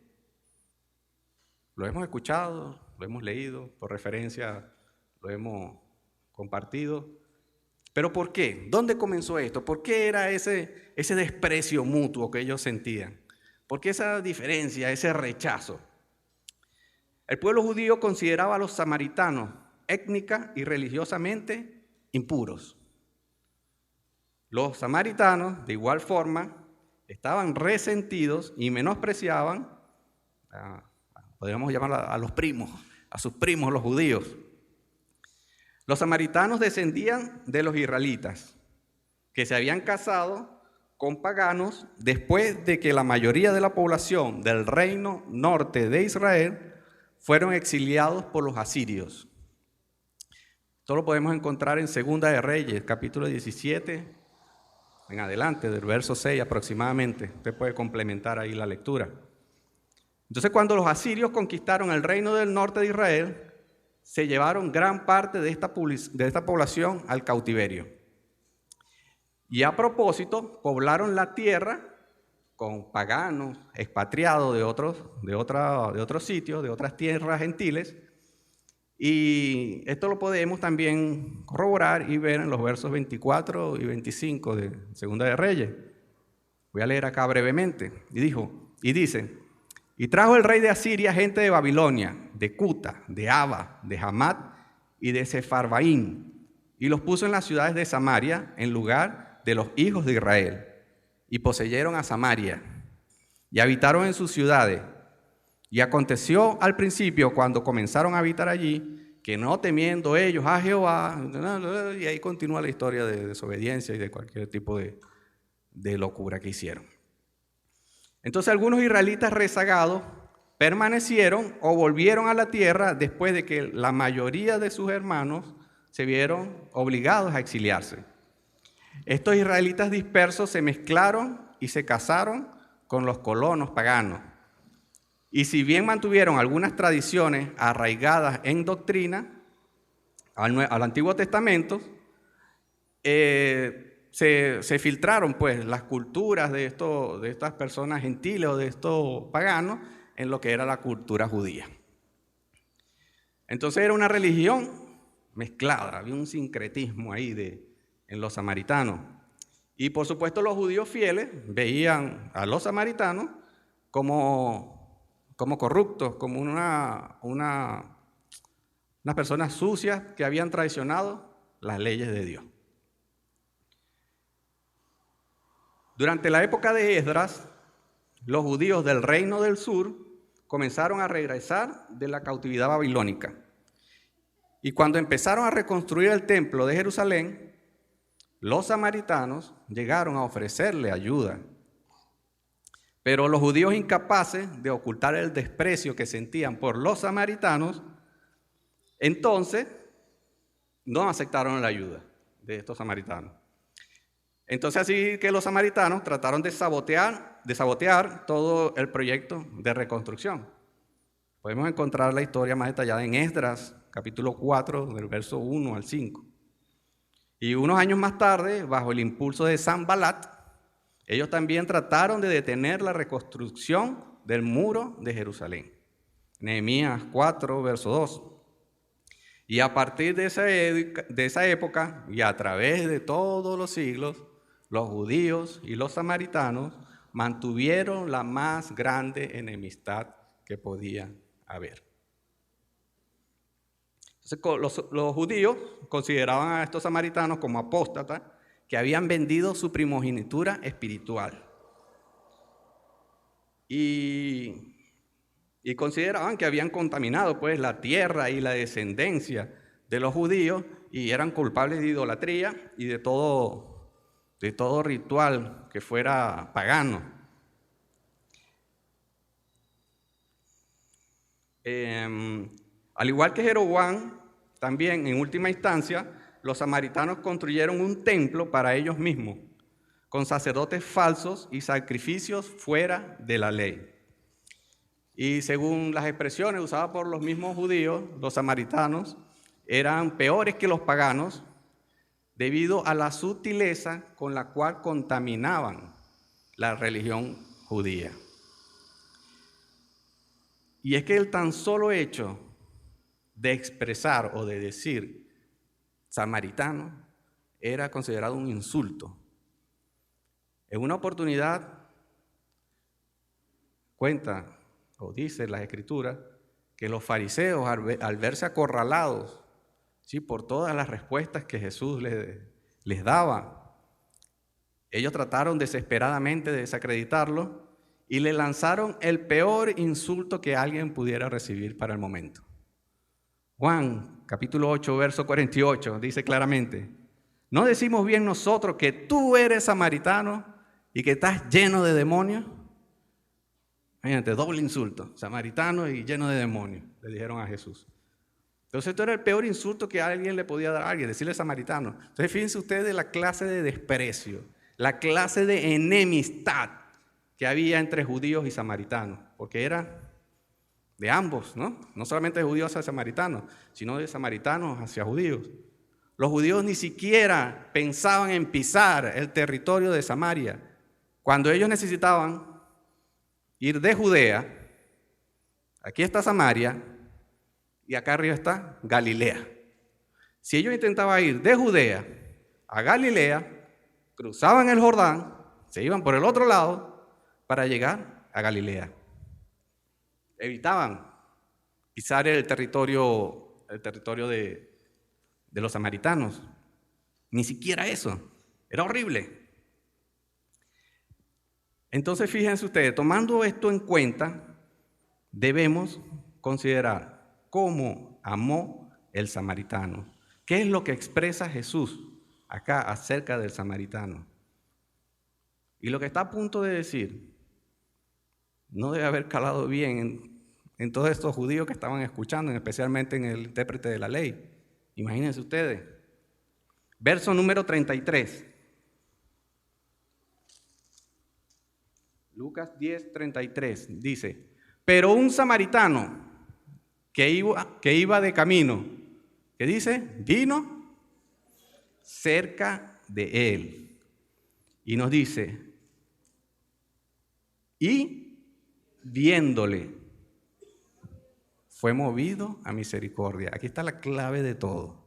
Lo hemos escuchado, lo hemos leído, por referencia lo hemos compartido. ¿Pero por qué? ¿Dónde comenzó esto? ¿Por qué era ese desprecio mutuo que ellos sentían? ¿Por qué esa diferencia, ese rechazo? El pueblo judío consideraba a los samaritanos étnica y religiosamente impuros. Los samaritanos, de igual forma, estaban resentidos y menospreciaban, podríamos llamar a los primos, a sus primos, los judíos. Los samaritanos descendían de los israelitas, que se habían casado con paganos después de que la mayoría de la población del reino norte de Israel fueron exiliados por los asirios. Esto lo podemos encontrar en Segunda de Reyes, capítulo 17, en adelante, del verso 6 aproximadamente. Usted puede complementar ahí la lectura. Entonces, cuando los asirios conquistaron el reino del norte de Israel, se llevaron gran parte de esta población al cautiverio. Y a propósito, poblaron la tierra con paganos expatriados de otros sitios, de otras tierras gentiles. Y esto lo podemos también corroborar y ver en los versos 24 y 25 de Segunda de Reyes. Voy a leer acá brevemente. Y dice: y trajo el rey de Asiria gente de Babilonia, de Cuta, de Aba, de Hamat y de Sefarvaim, y los puso en las ciudades de Samaria en lugar de los hijos de Israel, y poseyeron a Samaria, y habitaron en sus ciudades. Y aconteció al principio, cuando comenzaron a habitar allí, que no temiendo ellos a Jehová, y ahí continúa la historia de desobediencia y de cualquier tipo de locura que hicieron. Entonces algunos israelitas rezagados permanecieron o volvieron a la tierra después de que la mayoría de sus hermanos se vieron obligados a exiliarse. Estos israelitas dispersos se mezclaron y se casaron con los colonos paganos. Y si bien mantuvieron algunas tradiciones arraigadas en doctrina al Antiguo Testamento, se filtraron pues las culturas de estas personas gentiles o de estos paganos en lo que era la cultura judía. Entonces era una religión mezclada, había un sincretismo ahí en los samaritanos. Y por supuesto los judíos fieles veían a los samaritanos como corruptos, como unas personas sucias que habían traicionado las leyes de Dios. Durante la época de Esdras, los judíos del reino del sur comenzaron a regresar de la cautividad babilónica. Y cuando empezaron a reconstruir el templo de Jerusalén, los samaritanos llegaron a ofrecerle ayuda. Pero los judíos, incapaces de ocultar el desprecio que sentían por los samaritanos, entonces no aceptaron la ayuda de estos samaritanos. Entonces así que los samaritanos trataron de sabotear todo el proyecto de reconstrucción. Podemos encontrar la historia más detallada en Esdras, capítulo 4, del verso 1 al 5. Y unos años más tarde, bajo el impulso de Sanbalat, ellos también trataron de detener la reconstrucción del muro de Jerusalén. Nehemías 4, verso 2. Y a partir de esa época y a través de todos los siglos, los judíos y los samaritanos mantuvieron la más grande enemistad que podía haber. Entonces, los judíos consideraban a estos samaritanos como apóstatas que habían vendido su primogenitura espiritual. Y consideraban que habían contaminado pues la tierra y la descendencia de los judíos y eran culpables de idolatría y de todo ritual que fuera pagano. Al igual que Jeroboam, también en última instancia, los samaritanos construyeron un templo para ellos mismos, con sacerdotes falsos y sacrificios fuera de la ley. Y según las expresiones usadas por los mismos judíos, los samaritanos eran peores que los paganos debido a la sutileza con la cual contaminaban la religión judía. Y es que el tan solo hecho de expresar o de decir samaritano era considerado un insulto. En una oportunidad cuenta o dice las Escrituras que los fariseos, al verse acorralados, ¿sí?, por todas las respuestas que Jesús les daba, ellos trataron desesperadamente de desacreditarlo y le lanzaron el peor insulto que alguien pudiera recibir para el momento. Juan, capítulo 8, verso 48, dice claramente: ¿no decimos bien nosotros que tú eres samaritano y que estás lleno de demonios? Imagínate, doble insulto, samaritano y lleno de demonios, le dijeron a Jesús. Entonces esto era el peor insulto que alguien le podía dar a alguien, decirle samaritano. Entonces fíjense ustedes la clase de desprecio, la clase de enemistad que había entre judíos y samaritanos, porque era de ambos, ¿no? No solamente de judíos hacia samaritanos, sino de samaritanos hacia judíos. Los judíos ni siquiera pensaban en pisar el territorio de Samaria. Cuando ellos necesitaban ir de Judea, aquí está Samaria y acá arriba está Galilea. Si ellos intentaban ir de Judea a Galilea, cruzaban el Jordán, se iban por el otro lado para llegar a Galilea. Evitaban pisar el territorio de los samaritanos. Ni siquiera eso. Era horrible. Entonces, fíjense ustedes, tomando esto en cuenta, debemos considerar cómo amó el samaritano. ¿Qué es lo que expresa Jesús acá acerca del samaritano? Y lo que está a punto de decir no debe haber calado bien en todos estos judíos que estaban escuchando, especialmente en el intérprete de la ley. Imagínense ustedes. Verso número 33. Lucas 10, 33 dice: pero un samaritano que iba de camino, ¿qué dice? Vino cerca de él y nos dice: y viéndole, fue movido a misericordia. Aquí está la clave de todo.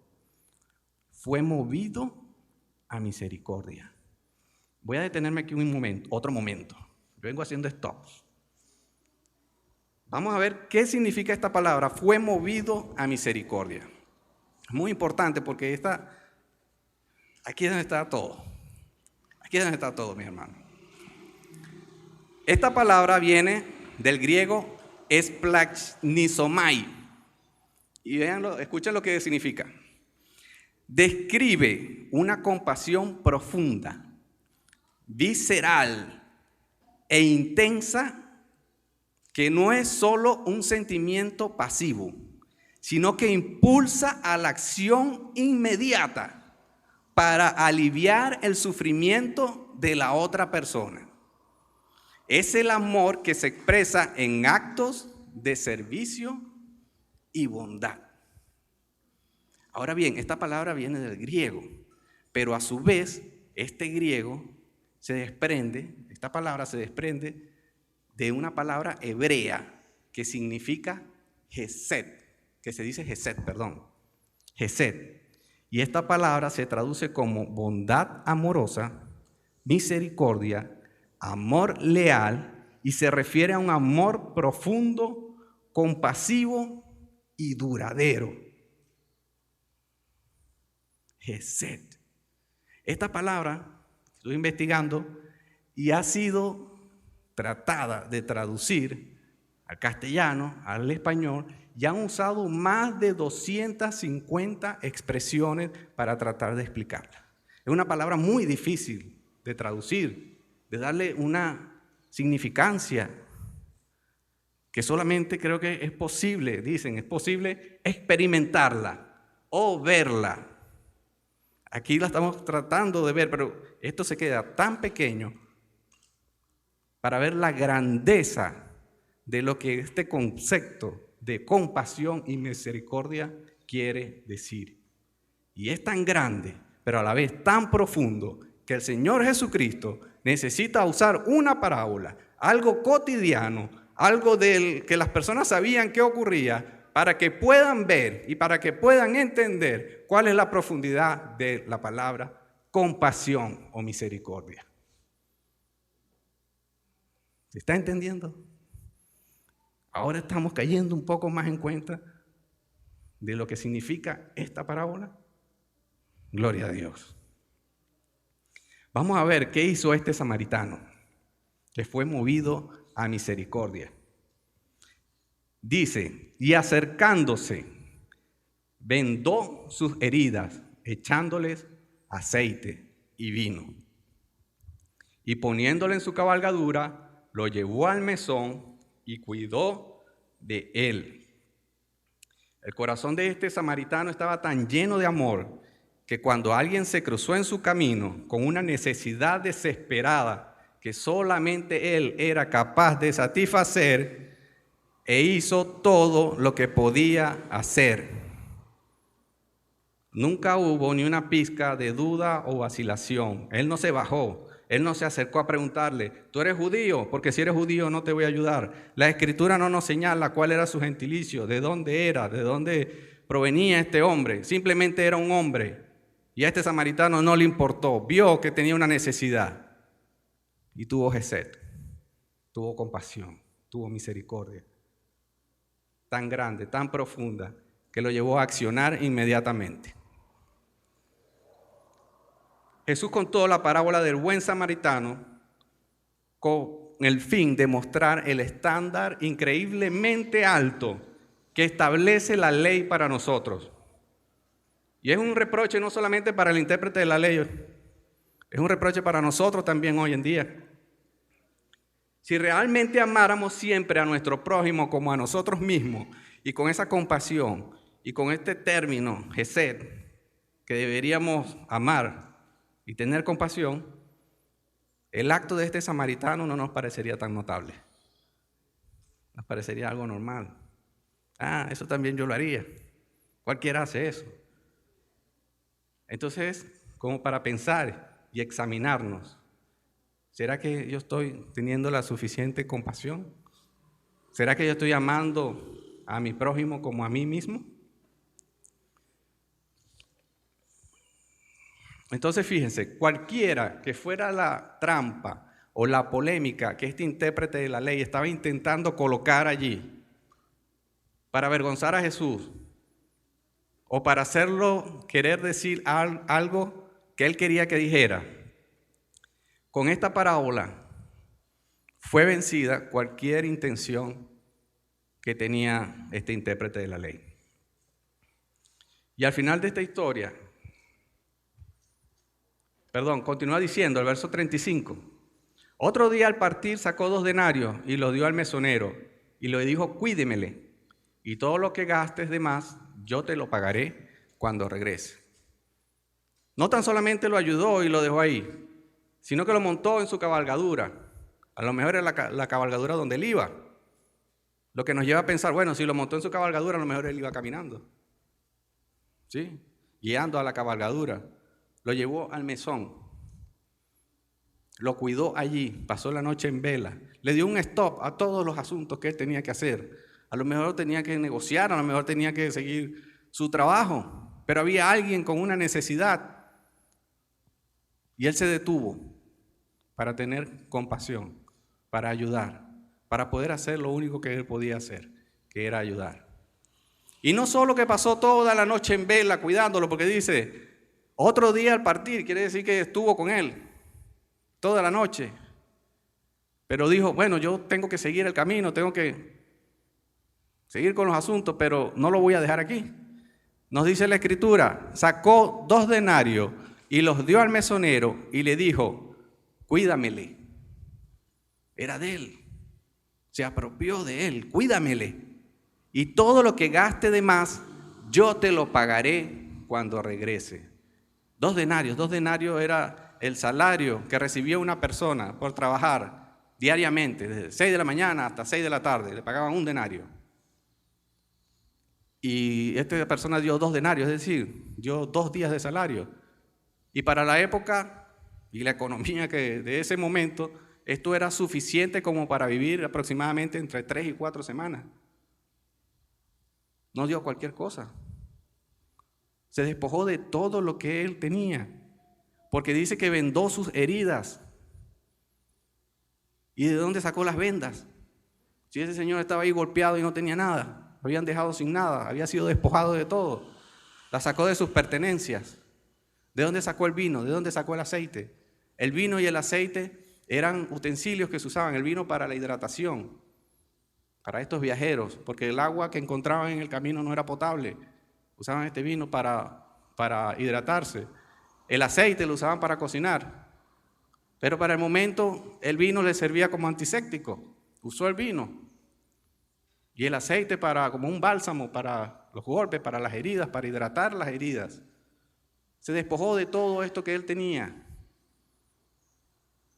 Fue movido a misericordia. Voy a detenerme aquí otro momento. Vengo haciendo stops. Vamos a ver qué significa esta palabra, fue movido a misericordia. Es muy importante porque aquí es donde está todo. Aquí es donde está todo, mi hermano. Esta palabra viene del griego esplachnizomai Y véanlo, escuchen lo que significa. Describe una compasión profunda, visceral e intensa, que no es solo un sentimiento pasivo, sino que impulsa a la acción inmediata para aliviar el sufrimiento de la otra persona. Es el amor que se expresa en actos de servicio y bondad. Ahora bien, esta palabra viene del griego, pero a su vez, este griego esta palabra se desprende de una palabra hebrea que significa Hesed, que se dice Hesed, Hesed. Y esta palabra se traduce como bondad amorosa, misericordia, amor leal, y se refiere a un amor profundo, compasivo y duradero. Hesed. Esta palabra, estoy investigando, y ha sido tratada de traducir al castellano, al español, y han usado más de 250 expresiones para tratar de explicarla. Es una palabra muy difícil de traducir, de darle una significancia que solamente creo que es posible, dicen, es posible experimentarla o verla. Aquí la estamos tratando de ver, pero esto se queda tan pequeño para ver la grandeza de lo que este concepto de compasión y misericordia quiere decir. Y es tan grande, pero a la vez tan profundo, que el Señor Jesucristo necesita usar una parábola, algo cotidiano, algo del que las personas sabían que ocurría, para que puedan ver y para que puedan entender cuál es la profundidad de la palabra compasión o misericordia. ¿Se está entendiendo? Ahora estamos cayendo un poco más en cuenta de lo que significa esta parábola. Gloria a Dios. Vamos a ver qué hizo este samaritano, que fue movido a misericordia. Dice, y acercándose, vendó sus heridas, echándoles aceite y vino. Y poniéndole en su cabalgadura, lo llevó al mesón y cuidó de él. El corazón de este samaritano estaba tan lleno de amor que cuando alguien se cruzó en su camino con una necesidad desesperada que solamente él era capaz de satisfacer, e hizo todo lo que podía hacer. Nunca hubo ni una pizca de duda o vacilación. Él no se bajó. Él no se acercó a preguntarle, ¿tú eres judío? Porque si eres judío no te voy a ayudar. La Escritura no nos señala cuál era su gentilicio, de dónde era, de dónde provenía este hombre. Simplemente era un hombre. Y a este samaritano no le importó. Vio que tenía una necesidad. Y tuvo Hesed, tuvo compasión, tuvo misericordia. Tan grande, tan profunda, que lo llevó a accionar inmediatamente. Jesús contó la parábola del buen samaritano con el fin de mostrar el estándar increíblemente alto que establece la ley para nosotros. Y es un reproche no solamente para el intérprete de la ley, es un reproche para nosotros también hoy en día. Si realmente amáramos siempre a nuestro prójimo como a nosotros mismos, y con esa compasión, y con este término, Hesed, que deberíamos amar y tener compasión, el acto de este samaritano no nos parecería tan notable. Nos parecería algo normal. Ah, eso también yo lo haría. Cualquiera hace eso. Entonces, como para pensar y examinarnos, ¿será que yo estoy teniendo la suficiente compasión? ¿Será que yo estoy amando a mi prójimo como a mí mismo? Entonces fíjense, cualquiera que fuera la trampa o la polémica que este intérprete de la ley estaba intentando colocar allí para avergonzar a Jesús o para hacerlo querer decir algo que él quería que dijera, con esta parábola fue vencida cualquier intención que tenía este intérprete de la ley. Y al final de esta historia, continúa diciendo el verso 35. Otro día al partir sacó 2 denarios y los dio al mesonero y le dijo, cuídemele, y todo lo que gastes de más, yo te lo pagaré cuando regrese. No tan solamente lo ayudó y lo dejó ahí, sino que lo montó en su cabalgadura. A lo mejor era la cabalgadura donde él iba. Lo que nos lleva a pensar, bueno, si lo montó en su cabalgadura, a lo mejor él iba caminando. ¿Sí? Guiando a la cabalgadura. Lo llevó al mesón. Lo cuidó allí, pasó la noche en vela. Le dio un stop a todos los asuntos que él tenía que hacer. A lo mejor tenía que negociar, a lo mejor tenía que seguir su trabajo. Pero había alguien con una necesidad. Y él se detuvo para tener compasión, para ayudar, para poder hacer lo único que él podía hacer, que era ayudar. Y no solo que pasó toda la noche en vela cuidándolo, porque dice, otro día al partir, quiere decir que estuvo con él toda la noche. Pero dijo, bueno, yo tengo que seguir el camino, tengo que seguir con los asuntos, pero no lo voy a dejar aquí. Nos dice la Escritura, sacó 2 denarios y los dio al mesonero y le dijo, cuídamele. Era de él, se apropió de él, cuídamele. Y todo lo que gaste de más, yo te lo pagaré cuando regrese. 2 denarios era el salario que recibía una persona por trabajar diariamente, desde 6 de la mañana hasta 6 de la tarde, le pagaban 1 denario. Y esta persona dio 2 denarios, es decir, dio 2 días de salario. Y para la época y la economía que de ese momento, esto era suficiente como para vivir aproximadamente entre 3 y 4 semanas. No dio cualquier cosa. Se despojó de todo lo que él tenía, porque dice que vendó sus heridas. ¿Y de dónde sacó las vendas? Si ese señor estaba ahí golpeado y no tenía nada, lo habían dejado sin nada, había sido despojado de todo. La sacó de sus pertenencias. ¿De dónde sacó el vino? ¿De dónde sacó el aceite? El vino y el aceite eran utensilios que se usaban, el vino para la hidratación, para estos viajeros, porque el agua que encontraban en el camino no era potable. Usaban este vino para hidratarse. El aceite lo usaban para cocinar. Pero para el momento el vino le servía como antiséptico. Usó el vino. Y el aceite como un bálsamo para los golpes, para las heridas, para hidratar las heridas. Se despojó de todo esto que él tenía.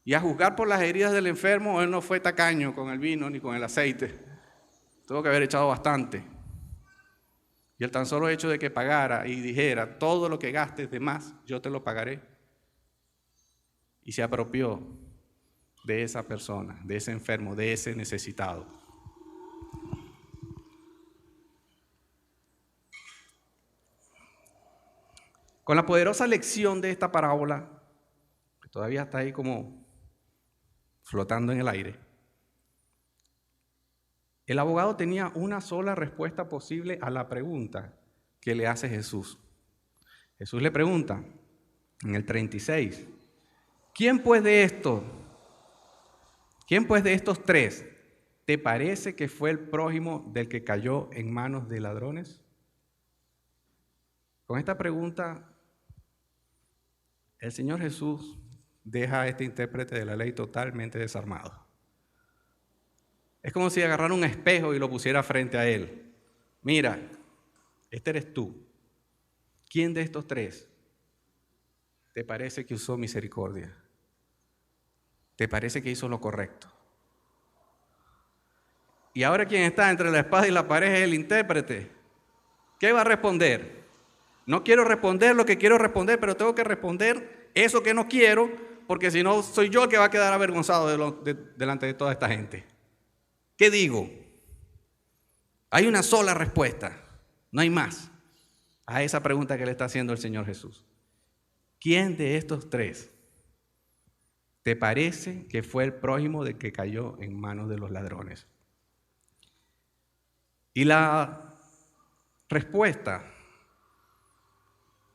Y a juzgar por las heridas del enfermo, él no fue tacaño con el vino ni con el aceite. Tuvo que haber echado bastante. Y el tan solo hecho de que pagara y dijera, todo lo que gastes de más, yo te lo pagaré. Y se apropió de esa persona, de ese enfermo, de ese necesitado. Con la poderosa lección de esta parábola, que todavía está ahí como flotando en el aire, el abogado tenía una sola respuesta posible a la pregunta que le hace Jesús. Jesús le pregunta en el 36, ¿quién pues de estos 3 te parece que fue el prójimo del que cayó en manos de ladrones? Con esta pregunta, el Señor Jesús deja a este intérprete de la ley totalmente desarmado. Es como si agarrara un espejo y lo pusiera frente a él. Mira, este eres tú. ¿Quién de estos 3 te parece que usó misericordia? ¿Te parece que hizo lo correcto? Y ahora quien está entre la espada y la pared es el intérprete. ¿Qué va a responder? No quiero responder lo que quiero responder, pero tengo que responder eso que no quiero, porque si no soy yo el que va a quedar avergonzado delante de toda esta gente. ¿Qué digo? Hay una sola respuesta, no hay más, a esa pregunta que le está haciendo el Señor Jesús. ¿Quién de estos 3 te parece que fue el prójimo del que cayó en manos de los ladrones? Y la respuesta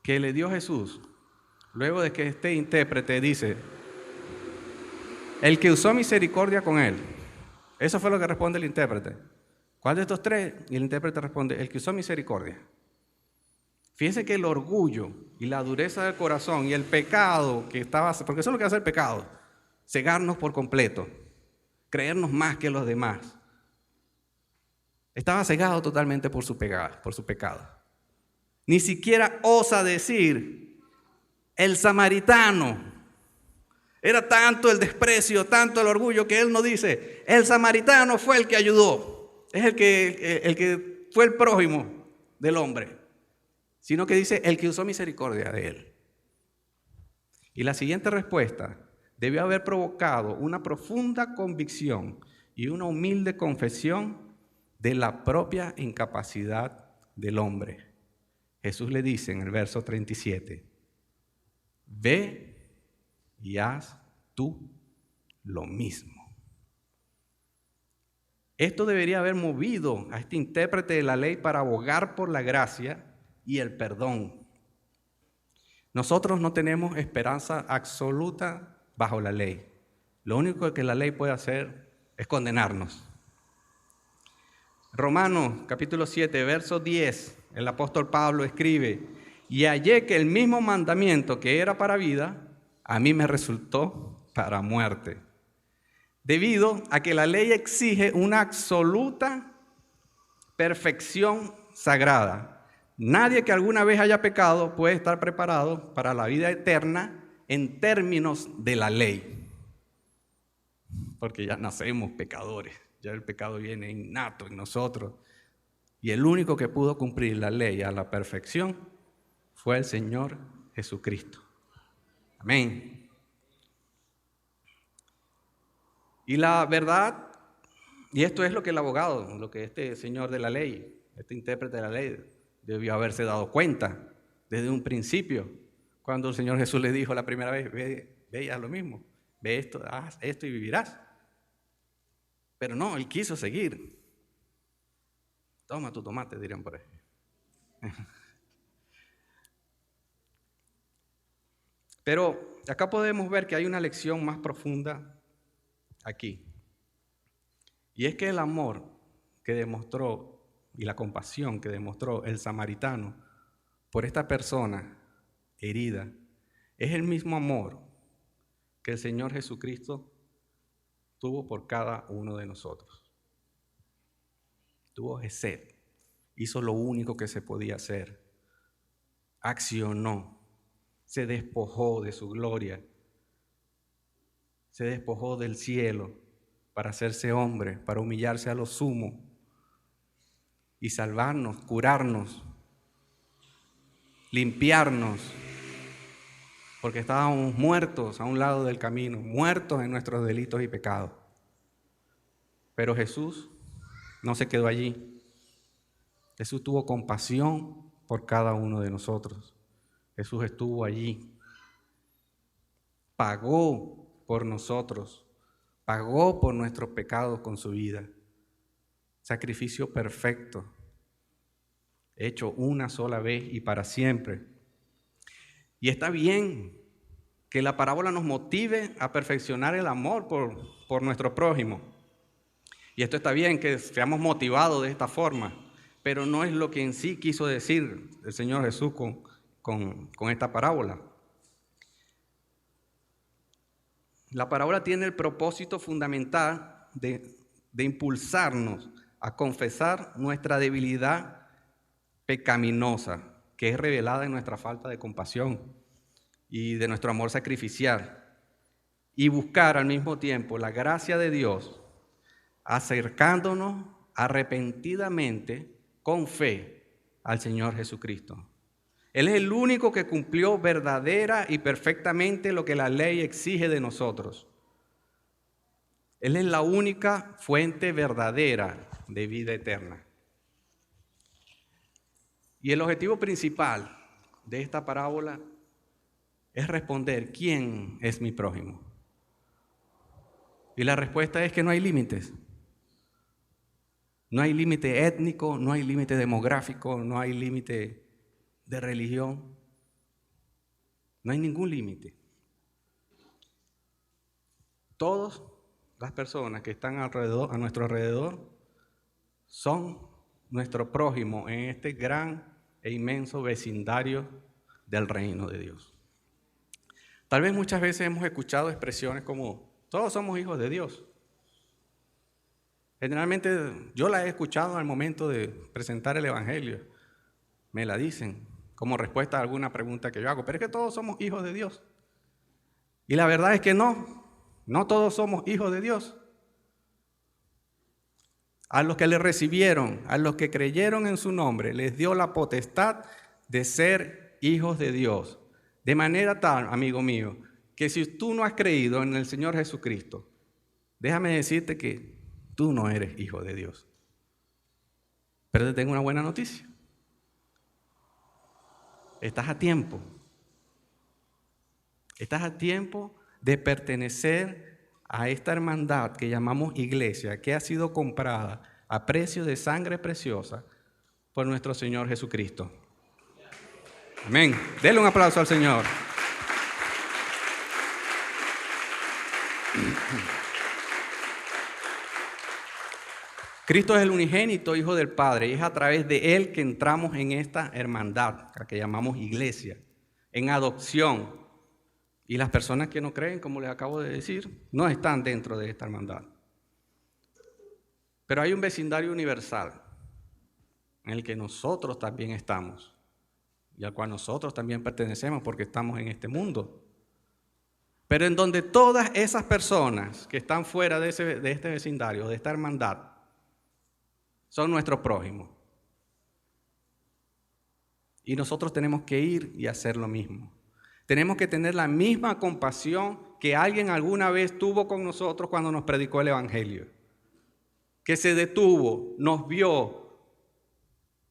que le dio Jesús, luego de que este intérprete dice, el que usó misericordia con él. Eso fue lo que responde el intérprete. ¿Cuál de estos 3? Y el intérprete responde, el que usó misericordia. Fíjense que el orgullo y la dureza del corazón y el pecado que estaba, porque eso es lo que hace el pecado, cegarnos por completo, creernos más que los demás. Estaba cegado totalmente por su pecado. Ni siquiera osa decir el samaritano. Era tanto el desprecio, tanto el orgullo, que él no dice, el samaritano fue el que ayudó, es el que fue el prójimo del hombre, sino que dice el que usó misericordia de él. Y la siguiente respuesta debió haber provocado una profunda convicción y una humilde confesión de la propia incapacidad del hombre. Jesús le dice en el verso 37, ve y haz tú lo mismo. Esto debería haber movido a este intérprete de la ley para abogar por la gracia y el perdón. Nosotros no tenemos esperanza absoluta bajo la ley. Lo único que la ley puede hacer es condenarnos. Romanos capítulo 7, verso 10, el apóstol Pablo escribe, y hallé que el mismo mandamiento que era para vida, a mí me resultó para muerte, debido a que la ley exige una absoluta perfección sagrada. Nadie que alguna vez haya pecado puede estar preparado para la vida eterna en términos de la ley, porque ya nacemos pecadores, ya el pecado viene innato en nosotros, y el único que pudo cumplir la ley a la perfección fue el Señor Jesucristo. Amén. Y la verdad, y esto es lo que el abogado, lo que este señor de la ley, este intérprete de la ley, debió haberse dado cuenta desde un principio, cuando el Señor Jesús le dijo la primera vez, ve y haz lo mismo, ve esto, haz esto y vivirás. Pero no, él quiso seguir. Toma tu tomate, dirían por ahí. Pero acá podemos ver que hay una lección más profunda aquí. Y es que el amor que demostró y la compasión que demostró el samaritano por esta persona herida es el mismo amor que el Señor Jesucristo tuvo por cada uno de nosotros. Tuvo gesed, hizo lo único que se podía hacer, accionó, se despojó de su gloria, se despojó del cielo para hacerse hombre, para humillarse a lo sumo y salvarnos, curarnos, limpiarnos, porque estábamos muertos a un lado del camino, muertos en nuestros delitos y pecados. Pero Jesús no se quedó allí. Jesús tuvo compasión por cada uno de nosotros. Jesús estuvo allí, pagó por nosotros, pagó por nuestros pecados con su vida. Sacrificio perfecto, hecho una sola vez y para siempre. Y está bien que la parábola nos motive a perfeccionar el amor por nuestro prójimo. Y esto está bien, que seamos motivados de esta forma, pero no es lo que en sí quiso decir el Señor Jesús con esta parábola. La parábola tiene el propósito fundamental de impulsarnos a confesar nuestra debilidad pecaminosa, que es revelada en nuestra falta de compasión y de nuestro amor sacrificial, y buscar al mismo tiempo la gracia de Dios, acercándonos arrepentidamente con fe al Señor Jesucristo. Él es el único que cumplió verdadera y perfectamente lo que la ley exige de nosotros. Él es la única fuente verdadera de vida eterna. Y el objetivo principal de esta parábola es responder, ¿quién es mi prójimo? Y la respuesta es que no hay límites. No hay límite étnico, no hay límite demográfico, no hay límite de religión. No hay ningún límite. Todas las personas que están a nuestro alrededor son nuestro prójimo en e inmenso vecindario del reino de Dios. Tal vez muchas veces hemos escuchado expresiones como, todos somos hijos de Dios. Generalmente yo la he escuchado al momento de presentar el Evangelio. Me la dicen como respuesta a alguna pregunta que yo hago, pero es que todos somos hijos de Dios. Y la verdad es que no todos somos hijos de Dios. A los que le recibieron, a los que creyeron en su nombre, les dio la potestad de ser hijos de Dios. De manera tal, amigo mío, que si tú no has creído en el Señor Jesucristo, déjame decirte que tú no eres hijo de Dios. Pero te tengo una buena noticia. Estás a tiempo. Estás a tiempo de pertenecer a esta hermandad que llamamos iglesia, que ha sido comprada a precio de sangre preciosa por nuestro Señor Jesucristo. Amén. Denle un aplauso al Señor. Cristo es el unigénito Hijo del Padre y es a través de Él que entramos en esta hermandad, la que llamamos iglesia, en adopción. Y las personas que no creen, como les acabo de decir, no están dentro de esta hermandad. Pero hay un vecindario universal en el que nosotros también estamos y al cual nosotros también pertenecemos porque estamos en este mundo. Pero en donde todas esas personas que están fuera de este vecindario, de esta hermandad, son nuestros prójimos. Y nosotros tenemos que ir y hacer lo mismo. Tenemos que tener la misma compasión que alguien alguna vez tuvo con nosotros cuando nos predicó el Evangelio. Que se detuvo, nos vio,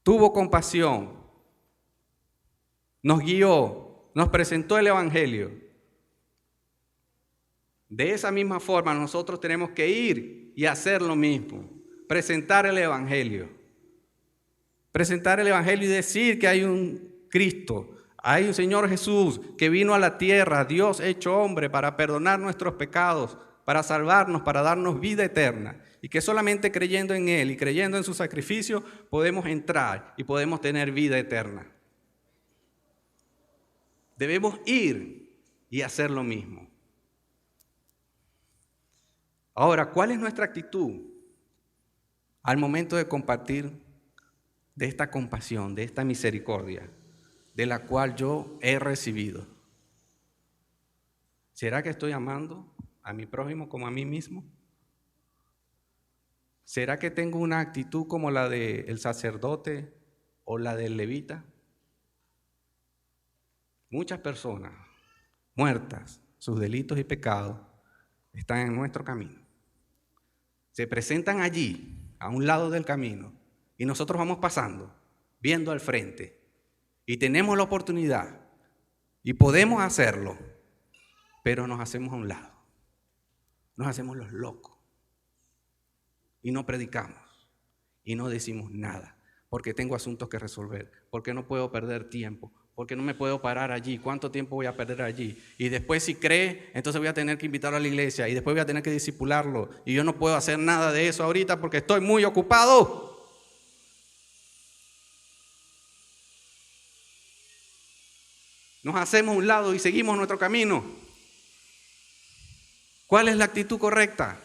tuvo compasión, nos guió, nos presentó el Evangelio. De esa misma forma nosotros tenemos que ir y hacer lo mismo, presentar el Evangelio. Presentar el Evangelio y decir que hay un Cristo, hay un Señor Jesús que vino a la tierra, Dios hecho hombre, para perdonar nuestros pecados, para salvarnos, para darnos vida eterna. Y que solamente creyendo en Él y creyendo en su sacrificio podemos entrar y podemos tener vida eterna. Debemos ir y hacer lo mismo. Ahora, ¿cuál es nuestra actitud al momento de compartir de esta compasión, de esta misericordia, de la cual yo he recibido? ¿Será que estoy amando a mi prójimo como a mí mismo? ¿Será que tengo una actitud como la del sacerdote o la del levita? Muchas personas muertas, sus delitos y pecados, están en nuestro camino. Se presentan allí, a un lado del camino, y nosotros vamos pasando, viendo al frente, y tenemos la oportunidad, y podemos hacerlo, pero nos hacemos a un lado, nos hacemos los locos, y no predicamos, y no decimos nada, porque tengo asuntos que resolver, porque no puedo perder tiempo, porque no me puedo parar allí, ¿cuánto tiempo voy a perder allí? Y después si cree, entonces voy a tener que invitarlo a la iglesia, y después voy a tener que discipularlo, y yo no puedo hacer nada de eso ahorita porque estoy muy ocupado. Nos hacemos a un lado y seguimos nuestro camino. ¿Cuál es la actitud correcta?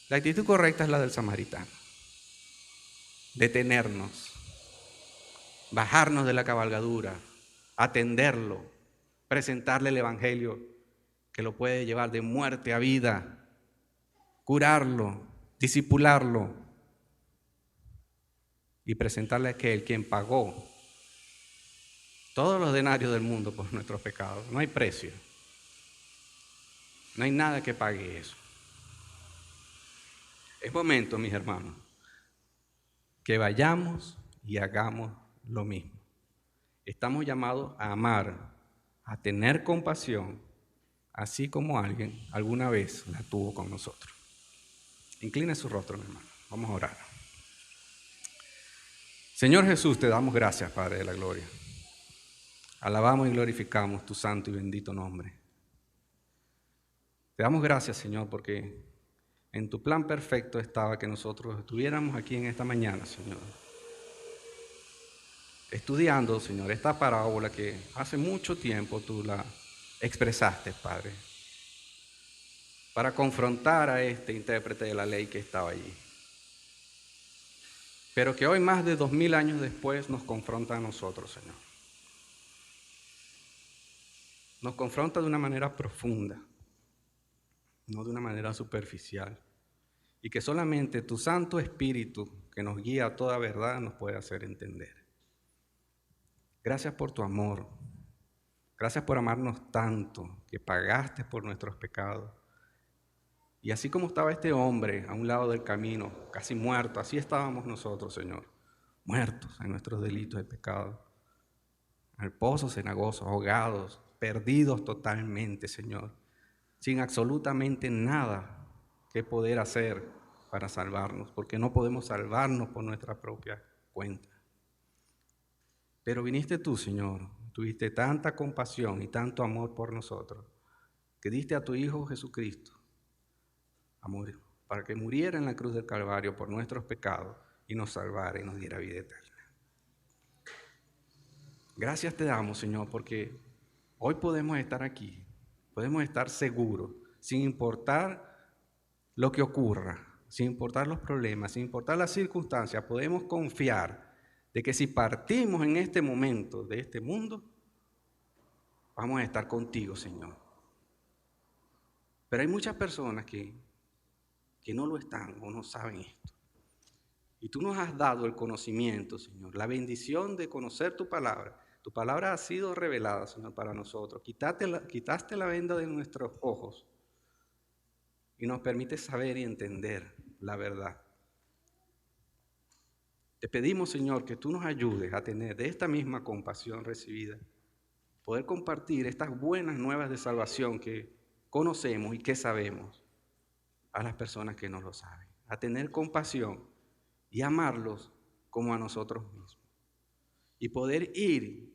La actitud correcta es la del samaritano. Detenernos, bajarnos de la cabalgadura, atenderlo, presentarle el Evangelio que lo puede llevar de muerte a vida, curarlo, discipularlo y presentarle a aquel quien pagó todos los denarios del mundo por nuestros pecados. No hay precio. No hay nada que pague eso. Es momento, mis hermanos, que vayamos y hagamos lo mismo. Estamos llamados a amar, a tener compasión, así como alguien alguna vez la tuvo con nosotros. Incline su rostro, mi hermano. Vamos a orar. Señor Jesús, te damos gracias, Padre de la gloria. Alabamos y glorificamos tu santo y bendito nombre. Te damos gracias, Señor, porque en tu plan perfecto estaba que nosotros estuviéramos aquí en esta mañana, Señor. estudiando, Señor, esta parábola que hace mucho tiempo tú la expresaste, Padre, para confrontar a este intérprete de la ley que estaba allí. Pero que hoy, más de 2000 años después, nos confronta a nosotros, Señor. Nos confronta de una manera profunda, no de una manera superficial. Y que solamente tu Santo Espíritu, que nos guía a toda verdad, nos puede hacer entender. Gracias por tu amor. Gracias por amarnos tanto, que pagaste por nuestros pecados. Y así como estaba este hombre a un lado del camino, casi muerto, así estábamos nosotros, Señor, muertos en nuestros delitos y pecados, en el pozo cenagoso, ahogados, perdidos totalmente, Señor, sin absolutamente nada que poder hacer para salvarnos, porque no podemos salvarnos por nuestra propia cuenta. Pero viniste tú, Señor, tuviste tanta compasión y tanto amor por nosotros, que diste a tu Hijo Jesucristo, amor, para que muriera en la cruz del Calvario por nuestros pecados y nos salvara y nos diera vida eterna. Gracias te damos, Señor, porque hoy podemos estar aquí, podemos estar seguros, sin importar lo que ocurra, sin importar los problemas, sin importar las circunstancias, podemos confiar de que si partimos en este momento de este mundo, vamos a estar contigo, Señor. Pero hay muchas personas que no lo están o no saben esto. Y tú nos has dado el conocimiento, Señor, la bendición de conocer tu palabra. Tu palabra ha sido revelada, Señor, para nosotros. Quitaste la venda de nuestros ojos y nos permite saber y entender la verdad. Te pedimos, Señor, que tú nos ayudes a tener de esta misma compasión recibida, poder compartir estas buenas nuevas de salvación que conocemos y que sabemos a las personas que no lo saben, a tener compasión y amarlos como a nosotros mismos. Y poder ir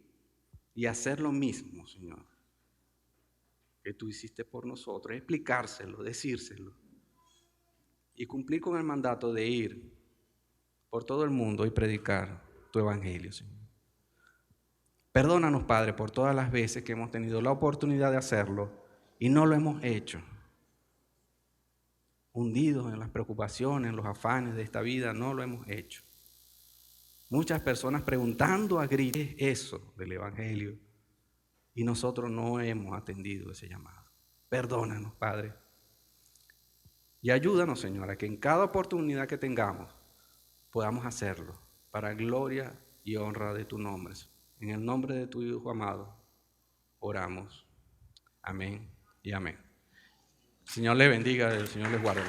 y hacer lo mismo, Señor, que tú hiciste por nosotros, explicárselo, decírselo y cumplir con el mandato de ir por todo el mundo y predicar tu evangelio, Señor. Perdónanos, Padre, por todas las veces que hemos tenido la oportunidad de hacerlo y no lo hemos hecho. Hundidos en las preocupaciones, en los afanes de esta vida, no lo hemos hecho. Muchas personas preguntando a gritos eso del evangelio y nosotros no hemos atendido ese llamado. Perdónanos, Padre. Y ayúdanos, Señor, a que en cada oportunidad que tengamos podamos hacerlo para gloria y honra de tu nombre. En el nombre de tu Hijo amado, oramos. Amén y amén. El Señor les bendiga, el Señor les guarde.